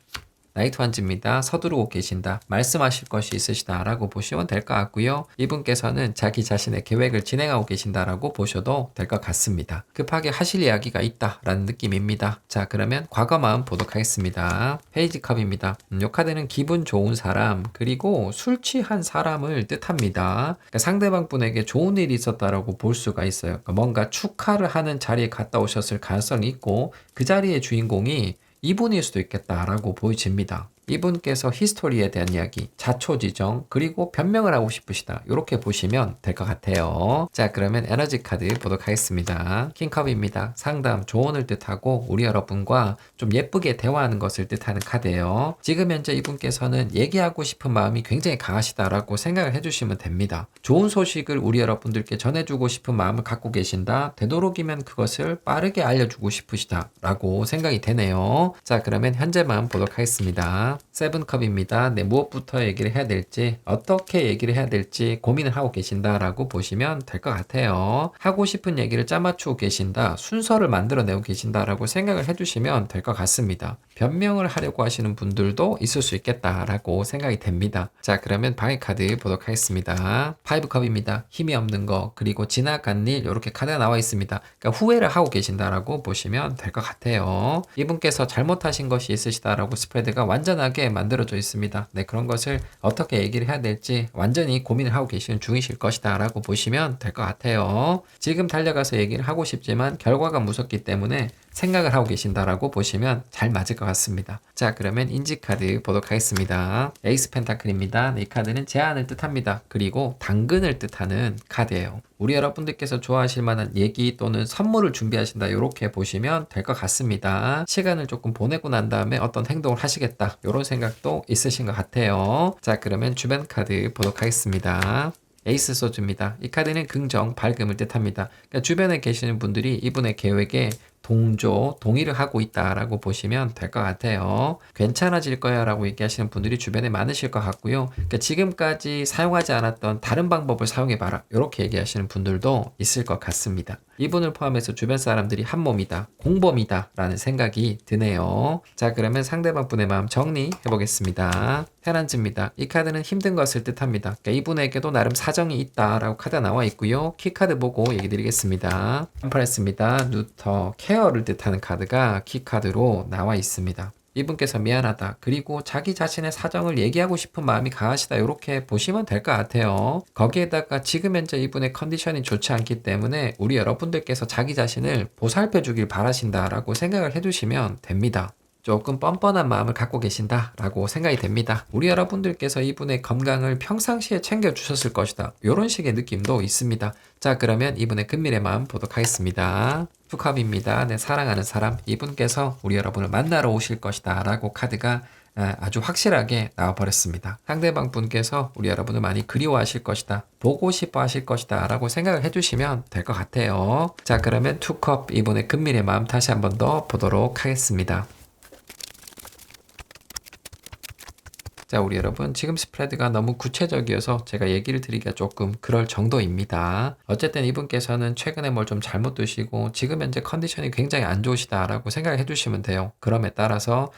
나이트 환지입니다. 서두르고 계신다, 말씀하실 것이 있으시다 라고 보시면 될 것 같고요. 이분께서는 자기 자신의 계획을 진행하고 계신다라고 보셔도 될 것 같습니다. 급하게 하실 이야기가 있다 라는 느낌입니다. 자, 그러면 과거 마음 보도록 하겠습니다. 페이지 컵입니다. 이 카드는 기분 좋은 사람 그리고 술 취한 사람을 뜻합니다. 그러니까 상대방 분에게 좋은 일이 있었다라고 볼 수가 있어요. 그러니까 뭔가 축하를 하는 자리에 갔다 오셨을 가능성이 있고, 그 자리의 주인공이 이분일 수도 있겠다라고 보여집니다. 이분께서 히스토리에 대한 이야기, 자초지정, 그리고 변명을 하고 싶으시다, 이렇게 보시면 될 것 같아요. 자, 그러면 에너지 카드 보도록 하겠습니다. 킹컵입니다. 상담, 조언을 뜻하고 우리 여러분과 좀 예쁘게 대화하는 것을 뜻하는 카드예요. 지금 현재 이분께서는 얘기하고 싶은 마음이 굉장히 강하시다라고 생각을 해주시면 됩니다. 좋은 소식을 우리 여러분들께 전해주고 싶은 마음을 갖고 계신다, 되도록이면 그것을 빠르게 알려주고 싶으시다라고 생각이 되네요. 자, 그러면 현재 마음 보도록 하겠습니다. 세븐컵입니다. 네, 무엇부터 얘기를 해야 될지, 어떻게 얘기를 해야 될지 고민을 하고 계신다라고 보시면 될 것 같아요. 하고 싶은 얘기를 짜맞추고 계신다, 순서를 만들어내고 계신다라고 생각을 해주시면 될 것 같습니다. 변명을 하려고 하시는 분들도 있을 수 있겠다라고 생각이 됩니다. 자, 그러면 방해 카드 보도록 하겠습니다. 5컵입니다. 힘이 없는 거, 그리고 지나간 일, 이렇게 카드가 나와 있습니다. 그러니까 후회를 하고 계신다라고 보시면 될 것 같아요. 이분께서 잘못하신 것이 있으시다라고 스프레드가 완전하게 만들어져 있습니다. 네, 그런 것을 어떻게 얘기를 해야 될지 완전히 고민을 하고 계시는 중이실 것이다 라고 보시면 될 것 같아요. 지금 달려가서 얘기를 하고 싶지만 결과가 무섭기 때문에 생각을 하고 계신다라고 보시면 잘 맞을 것 같습니다. 자, 그러면 인지 카드 보도록 하겠습니다. 에이스 펜타클입니다. 이 카드는 제안을 뜻합니다. 그리고 당근을 뜻하는 카드예요. 우리 여러분들께서 좋아하실 만한 얘기 또는 선물을 준비하신다, 이렇게 보시면 될 것 같습니다. 시간을 조금 보내고 난 다음에 어떤 행동을 하시겠다, 이런 생각도 있으신 것 같아요. 자, 그러면 주변 카드 보도록 하겠습니다. 에이스 소주입니다. 이 카드는 긍정, 밝음을 뜻합니다. 그러니까 주변에 계시는 분들이 이분의 계획에 동의를 하고 있다라고 보시면 될 것 같아요. 괜찮아질 거야 라고 얘기하시는 분들이 주변에 많으실 것 같고요. 그러니까 지금까지 사용하지 않았던 다른 방법을 사용해봐라 이렇게 얘기하시는 분들도 있을 것 같습니다. 이분을 포함해서 주변 사람들이 한 몸이다, 공범이다 라는 생각이 드네요. 자, 그러면 상대방 분의 마음 정리해 보겠습니다. 테란즈입니다. 이 카드는 힘든 것을 뜻합니다. 그러니까 이분에게도 나름 사정이 있다라고 카드가 나와 있고요. 키카드 보고 얘기 드리겠습니다. 컴프레스입니다. 누터, 케어를 뜻하는 카드가 키카드로 나와 있습니다. 이분께서 미안하다, 그리고 자기 자신의 사정을 얘기하고 싶은 마음이 강하시다, 이렇게 보시면 될 것 같아요. 거기에다가 지금 현재 이분의 컨디션이 좋지 않기 때문에 우리 여러분들께서 자기 자신을 보살펴 주길 바라신다라고 생각을 해주시면 됩니다. 조금 뻔뻔한 마음을 갖고 계신다라고 생각이 됩니다. 우리 여러분들께서 이분의 건강을 평상시에 챙겨주셨을 것이다, 이런 식의 느낌도 있습니다. 자, 그러면 이분의 금밀의 마음 보도록 하겠습니다. 투컵입니다. 네, 사랑하는 사람, 이분께서 우리 여러분을 만나러 오실 것이다 라고 카드가 아주 확실하게 나와버렸습니다. 상대방 분께서 우리 여러분을 많이 그리워하실 것이다, 보고 싶어 하실 것이다 라고 생각을 해주시면 될 것 같아요. 자, 그러면 투컵, 이분의 금밀의 마음 다시 한번 더 보도록 하겠습니다. 자, 우리 여러분, 지금 스프레드가 너무 구체적이어서 제가 얘기를 드리기가 조금 그럴 정도입니다. 어쨌든 이분께서는 최근에 뭘 좀 잘못 드시고 지금 현재 컨디션이 굉장히 안 좋으시다라고 생각을 해주시면 돼요. 그럼에 따라서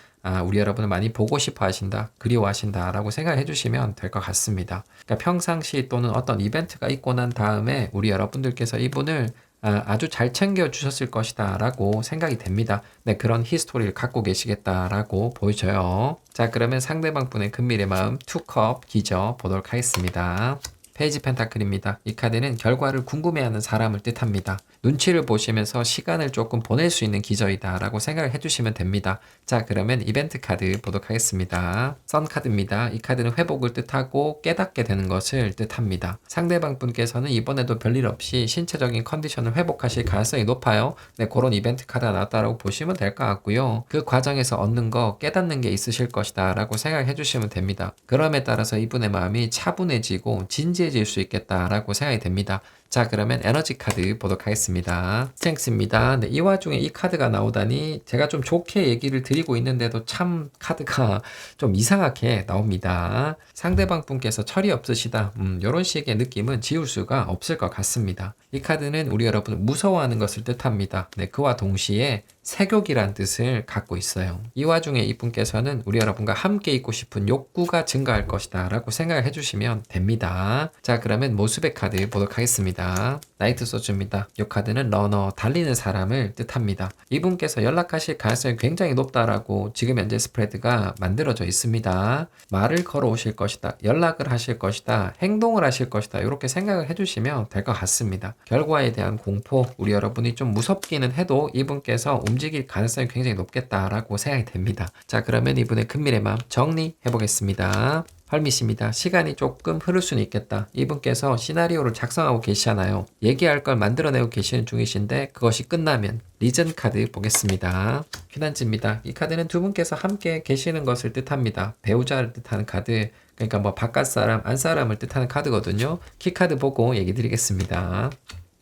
우리 여러분을 많이 보고 싶어 하신다, 그리워하신다 라고 생각을 해주시면 될 것 같습니다. 그러니까 평상시 또는 어떤 이벤트가 있고 난 다음에 우리 여러분들께서 이분을 아주 잘 챙겨주셨을 것이다 라고 생각이 됩니다. 네, 그런 히스토리를 갖고 계시겠다라고 보여져요. 자, 그러면 상대방 분의 금밀의 마음 투컵 기저 보도록 하겠습니다. 페이지 펜타클입니다. 이 카드는 결과를 궁금해하는 사람을 뜻합니다. 눈치를 보시면서 시간을 조금 보낼 수 있는 기저이다 라고 생각을 해주시면 됩니다. 자, 그러면 이벤트 카드 보도록 하겠습니다. 선 카드입니다. 이 카드는 회복을 뜻하고 깨닫게 되는 것을 뜻합니다. 상대방 분께서는 이번에도 별일 없이 신체적인 컨디션을 회복하실 가능성이 높아요. 네, 그런 이벤트 카드가 나왔다라고 보시면 될 것 같고요. 그 과정에서 얻는 거, 깨닫는 게 있으실 것이다 라고 생각을 해주시면 됩니다. 그럼에 따라서 이분의 마음이 차분해지고 진지해질 수 있겠다라고 생각이 됩니다. 자, 그러면 에너지 카드 보도록 하겠습니다. 스탱스입니다. 네, 이 와중에 이 카드가 나오다니 제가 좀 좋게 얘기를 드리고 있는데도 참 카드가 좀 이상하게 나옵니다. 상대방 분께서 철이 없으시다, 이런 식의 느낌은 지울 수가 없을 것 같습니다. 이 카드는 우리 여러분을 무서워하는 것을 뜻합니다. 네, 그와 동시에 세욕이란 뜻을 갖고 있어요. 이 와중에 이분께서는 우리 여러분과 함께 있고 싶은 욕구가 증가할 것이다 라고 생각을 해주시면 됩니다. 자, 그러면 모습의 카드 보도록 하겠습니다. 나이트 소주입니다. 이 카드는 러너, 달리는 사람을 뜻합니다. 이분께서 연락하실 가능성이 굉장히 높다라고 지금 현재 스프레드가 만들어져 있습니다. 말을 걸어오실 것이다, 연락을 하실 것이다, 행동을 하실 것이다, 이렇게 생각을 해주시면 될 것 같습니다. 결과에 대한 공포, 우리 여러분이 좀 무섭기는 해도 이분께서 움직일 가능성이 굉장히 높겠다라고 생각이 됩니다. 자, 그러면 이분의 금밀의 마음 정리해 보겠습니다. 헐밋입니다. 시간이 조금 흐를 수는 있겠다. 이분께서 시나리오를 작성하고 계시잖아요. 얘기할 걸 만들어내고 계시는 중이신데 그것이 끝나면 리전 카드 보겠습니다. 휘난지입니다. 이 카드는 두 분께서 함께 계시는 것을 뜻합니다. 배우자를 뜻하는 카드, 그러니까 뭐 바깥 사람, 안 사람을 뜻하는 카드거든요. 키 카드 보고 얘기 드리겠습니다.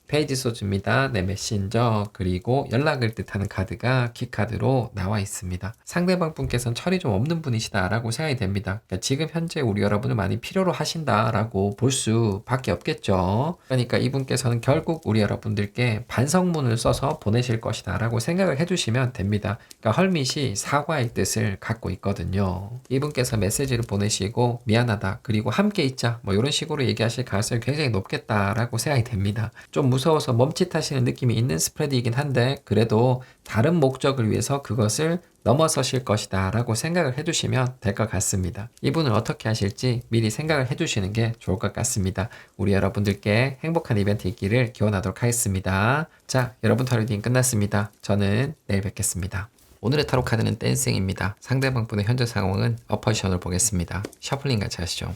페이지 소주입니다. 네, 메신저, 그리고 연락을 뜻하는 카드가 키카드로 나와 있습니다. 상대방 분께서는 철이 좀 없는 분이시다라고 생각이 됩니다. 그러니까 지금 현재 우리 여러분을 많이 필요로 하신다라고 볼 수밖에 없겠죠. 그러니까 이분께서는 결국 우리 여러분들께 반성문을 써서 보내실 것이다라고 생각을 해주시면 됩니다. 그러니까 헐밋이 사과의 뜻을 갖고 있거든요. 이분께서 메시지를 보내시고 미안하다, 그리고 함께 있자, 뭐 이런 식으로 얘기하실 가능성이 굉장히 높겠다라고 생각이 됩니다. 좀 무서워서 멈칫하시는 느낌이 있는 스프레드이긴 한데 그래도 다른 목적을 위해서 그것을 넘어서실 것이다 라고 생각을 해주시면 될 것 같습니다. 이분을 어떻게 하실지 미리 생각을 해주시는 게 좋을 것 같습니다. 우리 여러분들께 행복한 이벤트 있기를 기원하도록 하겠습니다. 자, 여러분 타로 리딩 끝났습니다. 저는 내일 뵙겠습니다. 오늘의 타로 카드는 댄싱입니다. 상대방 분의 현재 상황은 어퍼지션을 보겠습니다. 셔플링 같이 하시죠.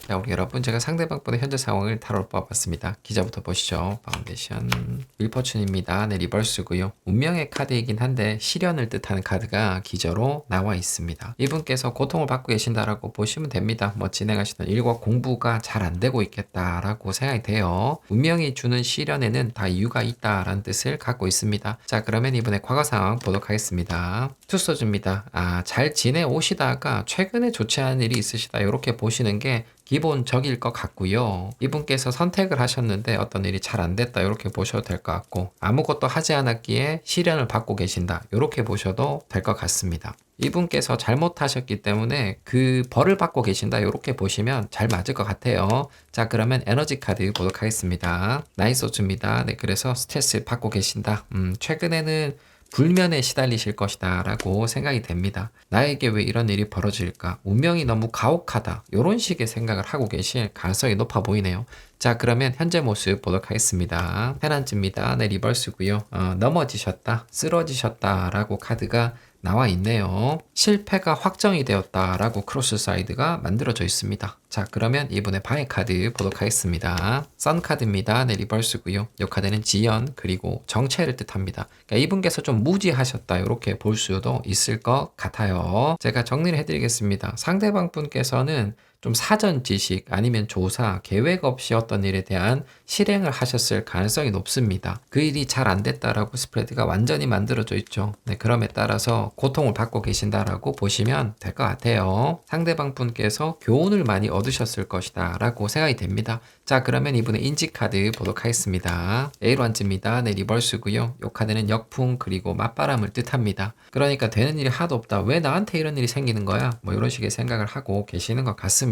자, 우리 여러분 제가 상대방분의 현재 상황을 타로 뽑아봤습니다. 기자부터 보시죠. 파운데이션 윌퍼춘입니다. 네, 리버스고요. 운명의 카드이긴 한데 시련을 뜻하는 카드가 기저로 나와 있습니다. 이분께서 고통을 받고 계신다라고 보시면 됩니다. 뭐 진행하시던 일과 공부가 잘 안 되고 있겠다라고 생각이 돼요. 운명이 주는 시련에는 다 이유가 있다라는 뜻을 갖고 있습니다. 자, 그러면 이번에 과거 상황 보도록 하겠습니다. 투서즈입니다. 잘 지내오시다가 최근에 좋지 않은 일이 있으시다. 이렇게 보시는 게 기본적일 것 같고요. 이분께서 선택을 하셨는데 어떤 일이 잘 안 됐다 이렇게 보셔도 될 것 같고, 아무것도 하지 않았기에 시련을 받고 계신다 이렇게 보셔도 될 것 같습니다. 이분께서 잘못하셨기 때문에 그 벌을 받고 계신다 이렇게 보시면 잘 맞을 것 같아요. 자, 그러면 에너지 카드 보도록 하겠습니다. 나이소즈입니다. 네, 그래서 스트레스 받고 계신다. 최근에는 불면에 시달리실 것이다 라고 생각이 됩니다. 나에게 왜 이런 일이 벌어질까? 운명이 너무 가혹하다. 이런 식의 생각을 하고 계실 가능성이 높아 보이네요. 자, 그러면 현재 모습 보도록 하겠습니다. 페난츠입니다. 네, 리버스고요. 넘어지셨다, 쓰러지셨다 라고 카드가 나와 있네요. 실패가 확정이 되었다라고 크로스 사이드가 만들어져 있습니다. 자, 그러면 이번에 바의 카드 보도록 하겠습니다. 선 카드입니다. 네, 리버스고요. 이 카드는 지연 그리고 정체를 뜻합니다. 그러니까 이분께서 좀 무지하셨다 이렇게 볼 수도 있을 것 같아요. 제가 정리를 해드리겠습니다. 상대방 분께서는 좀 사전 지식 아니면 조사, 계획 없이 어떤 일에 대한 실행을 하셨을 가능성이 높습니다. 그 일이 잘 안 됐다라고 스프레드가 완전히 만들어져 있죠. 네, 그럼에 따라서 고통을 받고 계신다라고 보시면 될 것 같아요. 상대방 분께서 교훈을 많이 얻으셨을 것이다 라고 생각이 됩니다. 자, 그러면 이분의 인지 카드 보도록 하겠습니다. 에이런즈입니다. 네, 리버스고요. 이 카드는 역풍 그리고 맞바람을 뜻합니다. 그러니까 되는 일이 하도 없다. 왜 나한테 이런 일이 생기는 거야? 뭐 이런 식의 생각을 하고 계시는 것 같습니다.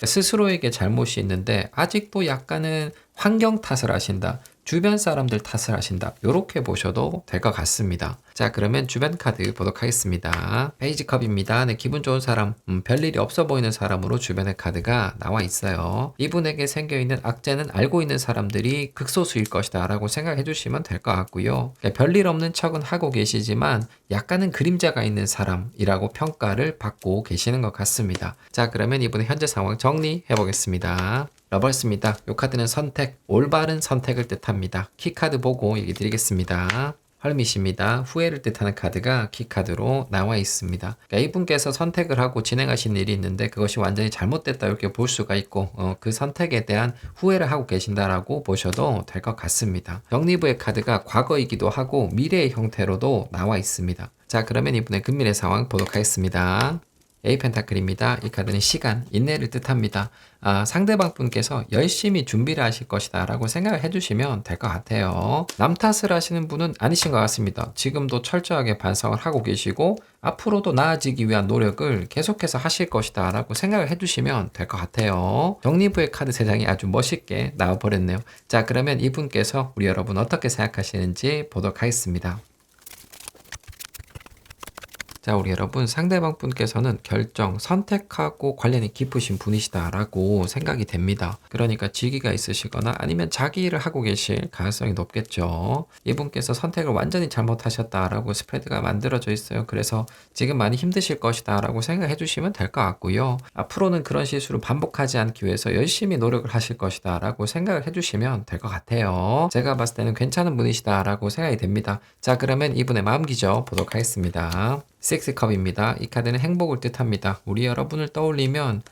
스스로에게 잘못이 있는데 아직도 약간은 환경 탓을 하신다. 주변 사람들 탓을 하신다. 이렇게 보셔도 될 것 같습니다. 자, 그러면 주변 카드 보도록 하겠습니다. 페이지 컵입니다. 네, 기분 좋은 사람, 별일이 없어 보이는 사람으로 주변의 카드가 나와 있어요. 이분에게 생겨있는 악재는 알고 있는 사람들이 극소수일 것이다 라고 생각해 주시면 될 것 같고요. 그러니까 별일 없는 척은 하고 계시지만 약간은 그림자가 있는 사람이라고 평가를 받고 계시는 것 같습니다. 자, 그러면 이분의 현재 상황 정리해 보겠습니다. 러벌스입니다. 이 카드는 선택, 올바른 선택을 뜻합니다. 키카드 보고 얘기 드리겠습니다. 헐밋입니다. 후회를 뜻하는 카드가 키카드로 나와 있습니다. 그러니까 이분께서 선택을 하고 진행하신 일이 있는데 그것이 완전히 잘못됐다 이렇게 볼 수가 있고 그 선택에 대한 후회를 하고 계신다라고 보셔도 될 것 같습니다. 정리부의 카드가 과거이기도 하고 미래의 형태로도 나와 있습니다. 자, 그러면 이분의 금밀의 상황 보도록 하겠습니다. A 펜타클입니다. 이 카드는 시간, 인내를 뜻합니다. 상대방 분께서 열심히 준비를 하실 것이다 라고 생각을 해주시면 될 것 같아요. 남 탓을 하시는 분은 아니신 것 같습니다. 지금도 철저하게 반성을 하고 계시고 앞으로도 나아지기 위한 노력을 계속해서 하실 것이다 라고 생각을 해주시면 될 것 같아요. 정리부의 카드 3장이 아주 멋있게 나와버렸네요. 자, 그러면 이분께서 우리 여러분 어떻게 생각하시는지 보도록 하겠습니다. 자, 우리 여러분 상대방 분께서는 결정, 선택하고 관련이 깊으신 분이시다라고 생각이 됩니다. 그러니까 지기가 있으시거나 아니면 자기 일을 하고 계실 가능성이 높겠죠. 이분께서 선택을 완전히 잘못하셨다라고 스프레드가 만들어져 있어요. 그래서 지금 많이 힘드실 것이다라고 생각해 주시면 될 것 같고요. 앞으로는 그런 실수를 반복하지 않기 위해서 열심히 노력을 하실 것이다라고 생각을 해주시면 될 것 같아요. 제가 봤을 때는 괜찮은 분이시다라고 생각이 됩니다. 자, 그러면 이분의 마음 기저 보도록 하겠습니다. 6컵입니다. 이 카드는 행복을 뜻합니다. 우리 여러분을 떠올리면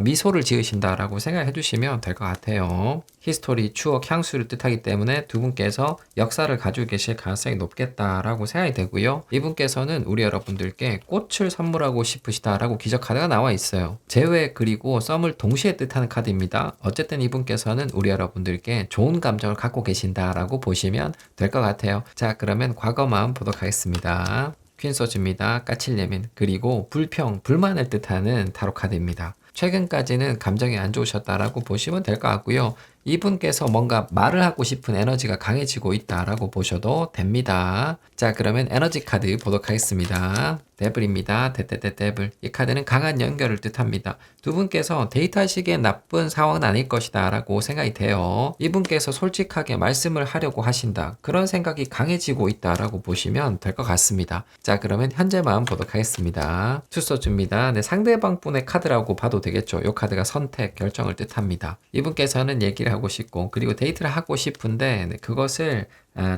미소를 지으신다라고 생각해 주시면 될 것 같아요. 히스토리, 추억, 향수를 뜻하기 때문에 두 분께서 역사를 가지고 계실 가능성이 높겠다라고 생각이 되고요. 이분께서는 우리 여러분들께 꽃을 선물하고 싶으시다라고 기적 카드가 나와 있어요. 재회 그리고 썸을 동시에 뜻하는 카드입니다. 어쨌든 이분께서는 우리 여러분들께 좋은 감정을 갖고 계신다라고 보시면 될 것 같아요. 자, 그러면 과거 마음 보도록 하겠습니다. 퀸소즈입니다. 까칠레민 그리고 불평, 불만을 뜻하는 타로 카드입니다. 최근까지는 감정이 안 좋으셨다라고 보시면 될 것 같고요. 이분께서 뭔가 말을 하고 싶은 에너지가 강해지고 있다라고 보셔도 됩니다. 자, 그러면 에너지 카드 보도록 하겠습니다. 데블입니다. 데블. 이 카드는 강한 연결을 뜻합니다. 두 분께서 데이트하시기엔 나쁜 상황은 아닐 것이다 라고 생각이 돼요. 이분께서 솔직하게 말씀을 하려고 하신다. 그런 생각이 강해지고 있다 라고 보시면 될 것 같습니다. 자, 그러면 현재만 보도록 하겠습니다. 투서줍니다. 네, 상대방 분의 카드라고 봐도 되겠죠. 이 카드가 선택, 결정을 뜻합니다. 이분께서는 얘기를 하고 싶고 그리고 데이트를 하고 싶은데 네, 그것을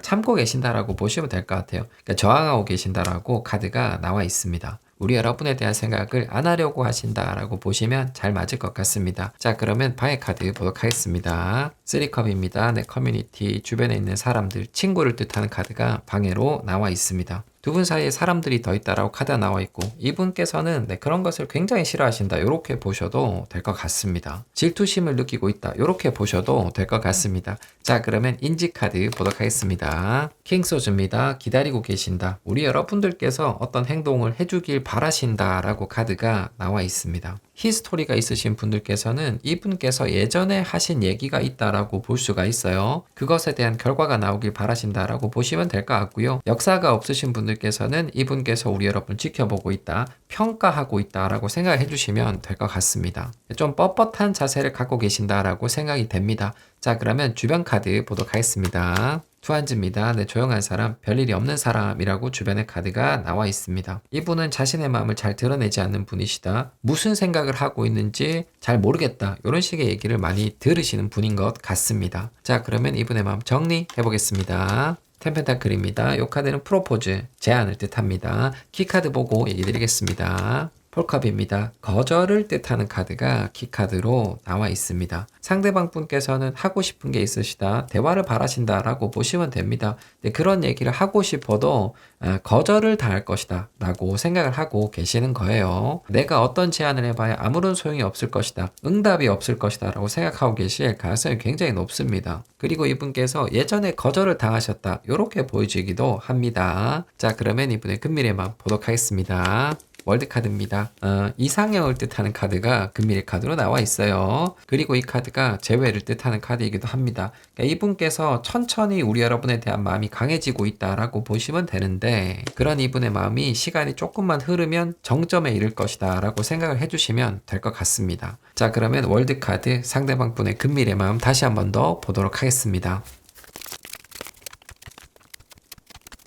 참고 계신다라고 보시면 될 것 같아요. 그러니까 저항하고 계신다라고 카드가 나와 있습니다. 우리 여러분에 대한 생각을 안 하려고 하신다라고 보시면 잘 맞을 것 같습니다. 자, 그러면 방해 카드 보도록 하겠습니다. 3컵입니다. 네, 커뮤니티 주변에 있는 사람들, 친구를 뜻하는 카드가 방해로 나와 있습니다. 두 분 사이에 사람들이 더 있다라고 카드가 나와 있고 이분께서는 네, 그런 것을 굉장히 싫어하신다 이렇게 보셔도 될 것 같습니다. 질투심을 느끼고 있다 이렇게 보셔도 될 것 같습니다. 자, 그러면 인지 카드 보도록 하겠습니다. 킹소즈입니다. 기다리고 계신다. 우리 여러분들께서 어떤 행동을 해주길 바라신다 라고 카드가 나와 있습니다. 히스토리가 있으신 분들께서는 이분께서 예전에 하신 얘기가 있다라고 볼 수가 있어요. 그것에 대한 결과가 나오길 바라신다라고 보시면 될 것 같고요. 역사가 없으신 분들께서는 이분께서 우리 여러분 지켜보고 있다, 평가하고 있다라고 생각해 주시면 될 것 같습니다. 좀 뻣뻣한 자세를 갖고 계신다라고 생각이 됩니다. 자, 그러면 주변 카드 보도록 하겠습니다. 투한즈입니다. 네, 조용한 사람, 별일이 없는 사람이라고 주변에 카드가 나와 있습니다. 이분은 자신의 마음을 잘 드러내지 않는 분이시다. 무슨 생각을 하고 있는지 잘 모르겠다. 이런 식의 얘기를 많이 들으시는 분인 것 같습니다. 자, 그러면 이분의 마음 정리해 보겠습니다. 템펜타클입니다. 이 카드는 프로포즈, 제안을 뜻합니다. 키카드 보고 얘기 드리겠습니다. 폴컵입니다. 거절을 뜻하는 카드가 키카드로 나와 있습니다. 상대방 분께서는 하고 싶은 게 있으시다, 대화를 바라신다라고 보시면 됩니다. 그런 얘기를 하고 싶어도 거절을 당할 것이다 라고 생각을 하고 계시는 거예요. 내가 어떤 제안을 해봐야 아무런 소용이 없을 것이다, 응답이 없을 것이다 라고 생각하고 계실 가능성이 굉장히 높습니다. 그리고 이분께서 예전에 거절을 당하셨다 이렇게 보여지기도 합니다. 자, 그러면 이분의 금밀의 마음 보도록 하겠습니다. 월드카드입니다. 이상형을 뜻하는 카드가 금밀의 카드로 나와 있어요. 그리고 이 카드가 재회를 뜻하는 카드이기도 합니다. 그러니까 이분께서 천천히 우리 여러분에 대한 마음이 강해지고 있다라고 보시면 되는데 그런 이분의 마음이 시간이 조금만 흐르면 정점에 이를 것이다 라고 생각을 해주시면 될 것 같습니다. 자, 그러면 월드카드 상대방 분의 금밀의 마음 다시 한 번 더 보도록 하겠습니다.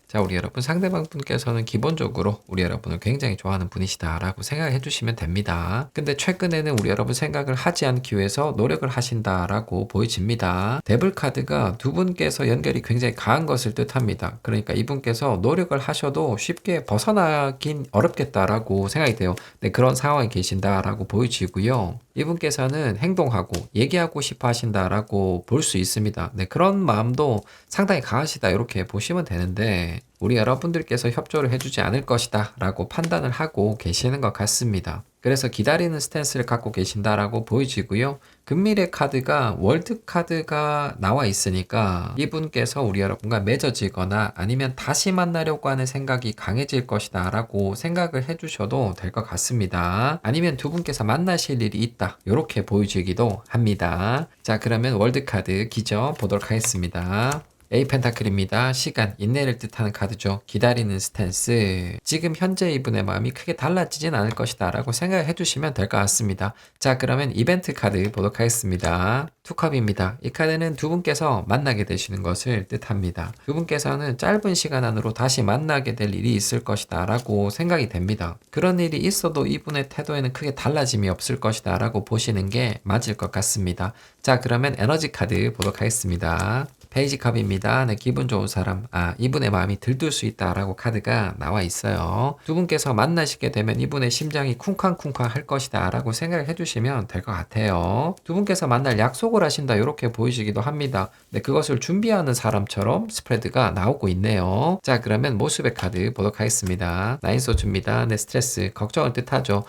자, 우리 여러분 상대방 분께서는 기본적으로 우리 여러분을 굉장히 좋아하는 분이시다라고 생각해 주시면 됩니다. 근데 최근에는 우리 여러분 생각을 하지 않기 위해서 노력을 하신다라고 보여집니다. 데블 카드가 두 분께서 연결이 굉장히 강한 것을 뜻합니다. 그러니까 이분께서 노력을 하셔도 쉽게 벗어나긴 어렵겠다라고 생각이 돼요. 네, 그런 상황에 계신다라고 보여지고요. 이분께서는 행동하고 얘기하고 싶어 하신다라고 볼 수 있습니다. 네, 그런 마음도 상당히 강하시다 이렇게 보시면 되는데 우리 여러분들께서 협조를 해주지 않을 것이다 라고 판단을 하고 계시는 것 같습니다. 그래서 기다리는 스탠스를 갖고 계신다라고 보여지고요. 금밀의 카드가 월드 카드가 나와 있으니까 이분께서 우리 여러분과 맺어지거나 아니면 다시 만나려고 하는 생각이 강해질 것이다 라고 생각을 해주셔도 될 것 같습니다. 아니면 두 분께서 만나실 일이 있다 이렇게 보여지기도 합니다. 자, 그러면 월드 카드 기저 보도록 하겠습니다. A 펜타클입니다. 시간, 인내를 뜻하는 카드죠. 기다리는 스탠스. 지금 현재 이분의 마음이 크게 달라지진 않을 것이다 라고 생각을 해주시면 될 것 같습니다. 자, 그러면 이벤트 카드 보도록 하겠습니다. 투컵입니다. 이 카드는 두 분께서 만나게 되시는 것을 뜻합니다. 두 분께서는 짧은 시간 안으로 다시 만나게 될 일이 있을 것이다 라고 생각이 됩니다. 그런 일이 있어도 이분의 태도에는 크게 달라짐이 없을 것이다 라고 보시는 게 맞을 것 같습니다. 자, 그러면 에너지 카드 보도록 하겠습니다. 페이지 컵입니다. 네, 기분 좋은 사람. 이분의 마음이 들뜰 수 있다라고 카드가 나와 있어요. 두 분께서 만나시게 되면 이분의 심장이 쿵쾅쿵쾅 할 것이다 라고 생각을 해주시면 될 것 같아요. 두 분께서 만날 약속을 하신다 이렇게 보이시기도 합니다. 네, 그것을 준비하는 사람처럼 스프레드가 나오고 있네요. 자, 그러면 모습의 카드 보도록 하겠습니다. 나인소주입니다. 네, 스트레스, 걱정을 뜻하죠.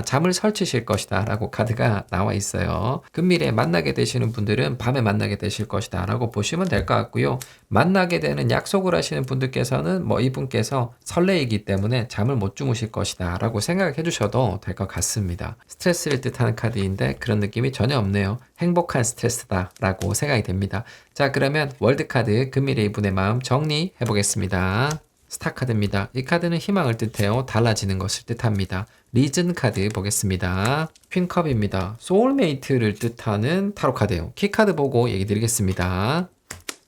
잠을 설치실 것이다 라고 카드가 나와 있어요. 금밀에 만나게 되시는 분들은 밤에 만나게 되실 것이다 라고 보시면 될 것 같고요. 만나게 되는 약속을 하시는 분들께서는 이분께서 설레이기 때문에 잠을 못 주무실 것이다 라고 생각을 해주셔도 될 것 같습니다. 스트레스를 뜻하는 카드인데 그런 느낌이 전혀 없네요. 행복한 스트레스다 라고 생각이 됩니다. 자, 그러면 월드카드 금밀의 이분의 마음 정리해 보겠습니다. 스타 카드입니다. 이 카드는 희망을 뜻해요. 달라지는 것을 뜻합니다. 리즌 카드 보겠습니다. 퀸컵입니다. 소울메이트를 뜻하는 타로 카드예요. 키 카드 보고 얘기 드리겠습니다.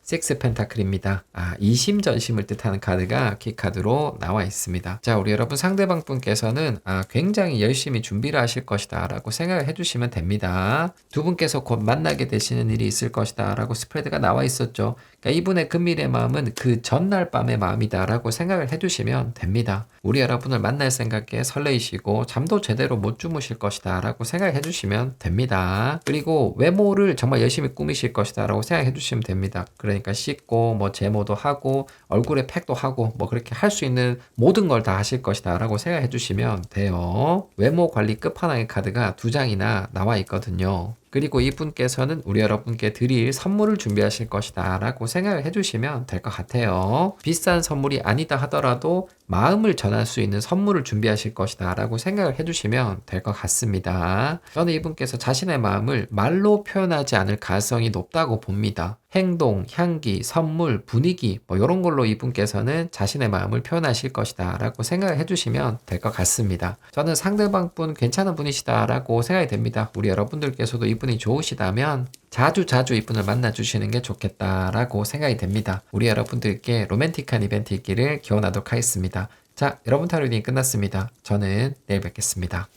식스 펜타클입니다. 이심전심을 뜻하는 카드가 키카드로 나와 있습니다. 자, 우리 여러분 상대방 분께서는 굉장히 열심히 준비를 하실 것이다 라고 생각을 해주시면 됩니다. 두 분께서 곧 만나게 되시는 일이 있을 것이다 라고 스프레드가 나와 있었죠. 그러니까 이분의 금밀의 마음은 그 전날 밤의 마음이다 라고 생각을 해주시면 됩니다. 우리 여러분을 만날 생각에 설레이시고 잠도 제대로 못 주무실 것이다 라고 생각해 주시면 됩니다. 그리고 외모를 정말 열심히 꾸미실 것이다 라고 생각해 주시면 됩니다. 그러니까 씻고 뭐 제모도 하고 얼굴에 팩도 하고 뭐 그렇게 할 수 있는 모든 걸 다 하실 것이다 라고 생각해 주시면 돼요. 외모 관리 끝판왕의 카드가 2장이나 나와 있거든요. 그리고 이분께서는 우리 여러분께 드릴 선물을 준비하실 것이다 라고 생각을 해주시면 될 것 같아요. 비싼 선물이 아니다 하더라도 마음을 전할 수 있는 선물을 준비하실 것이다 라고 생각을 해주시면 될 것 같습니다. 저는 이분께서 자신의 마음을 말로 표현하지 않을 가능성이 높다고 봅니다. 행동, 향기, 선물, 분위기 뭐 이런 걸로 이분께서는 자신의 마음을 표현하실 것이다 라고 생각을 해주시면 될 것 같습니다. 저는 상대방 분 괜찮은 분이시다 라고 생각이 됩니다. 우리 여러분들께서도 이분이 좋으시다면 자주 이분을 만나주시는 게 좋겠다라고 생각이 됩니다. 우리 여러분들께 로맨틱한 이벤트 있기를 기원하도록 하겠습니다. 자, 여러분 타로딩이 끝났습니다. 저는 내일 뵙겠습니다.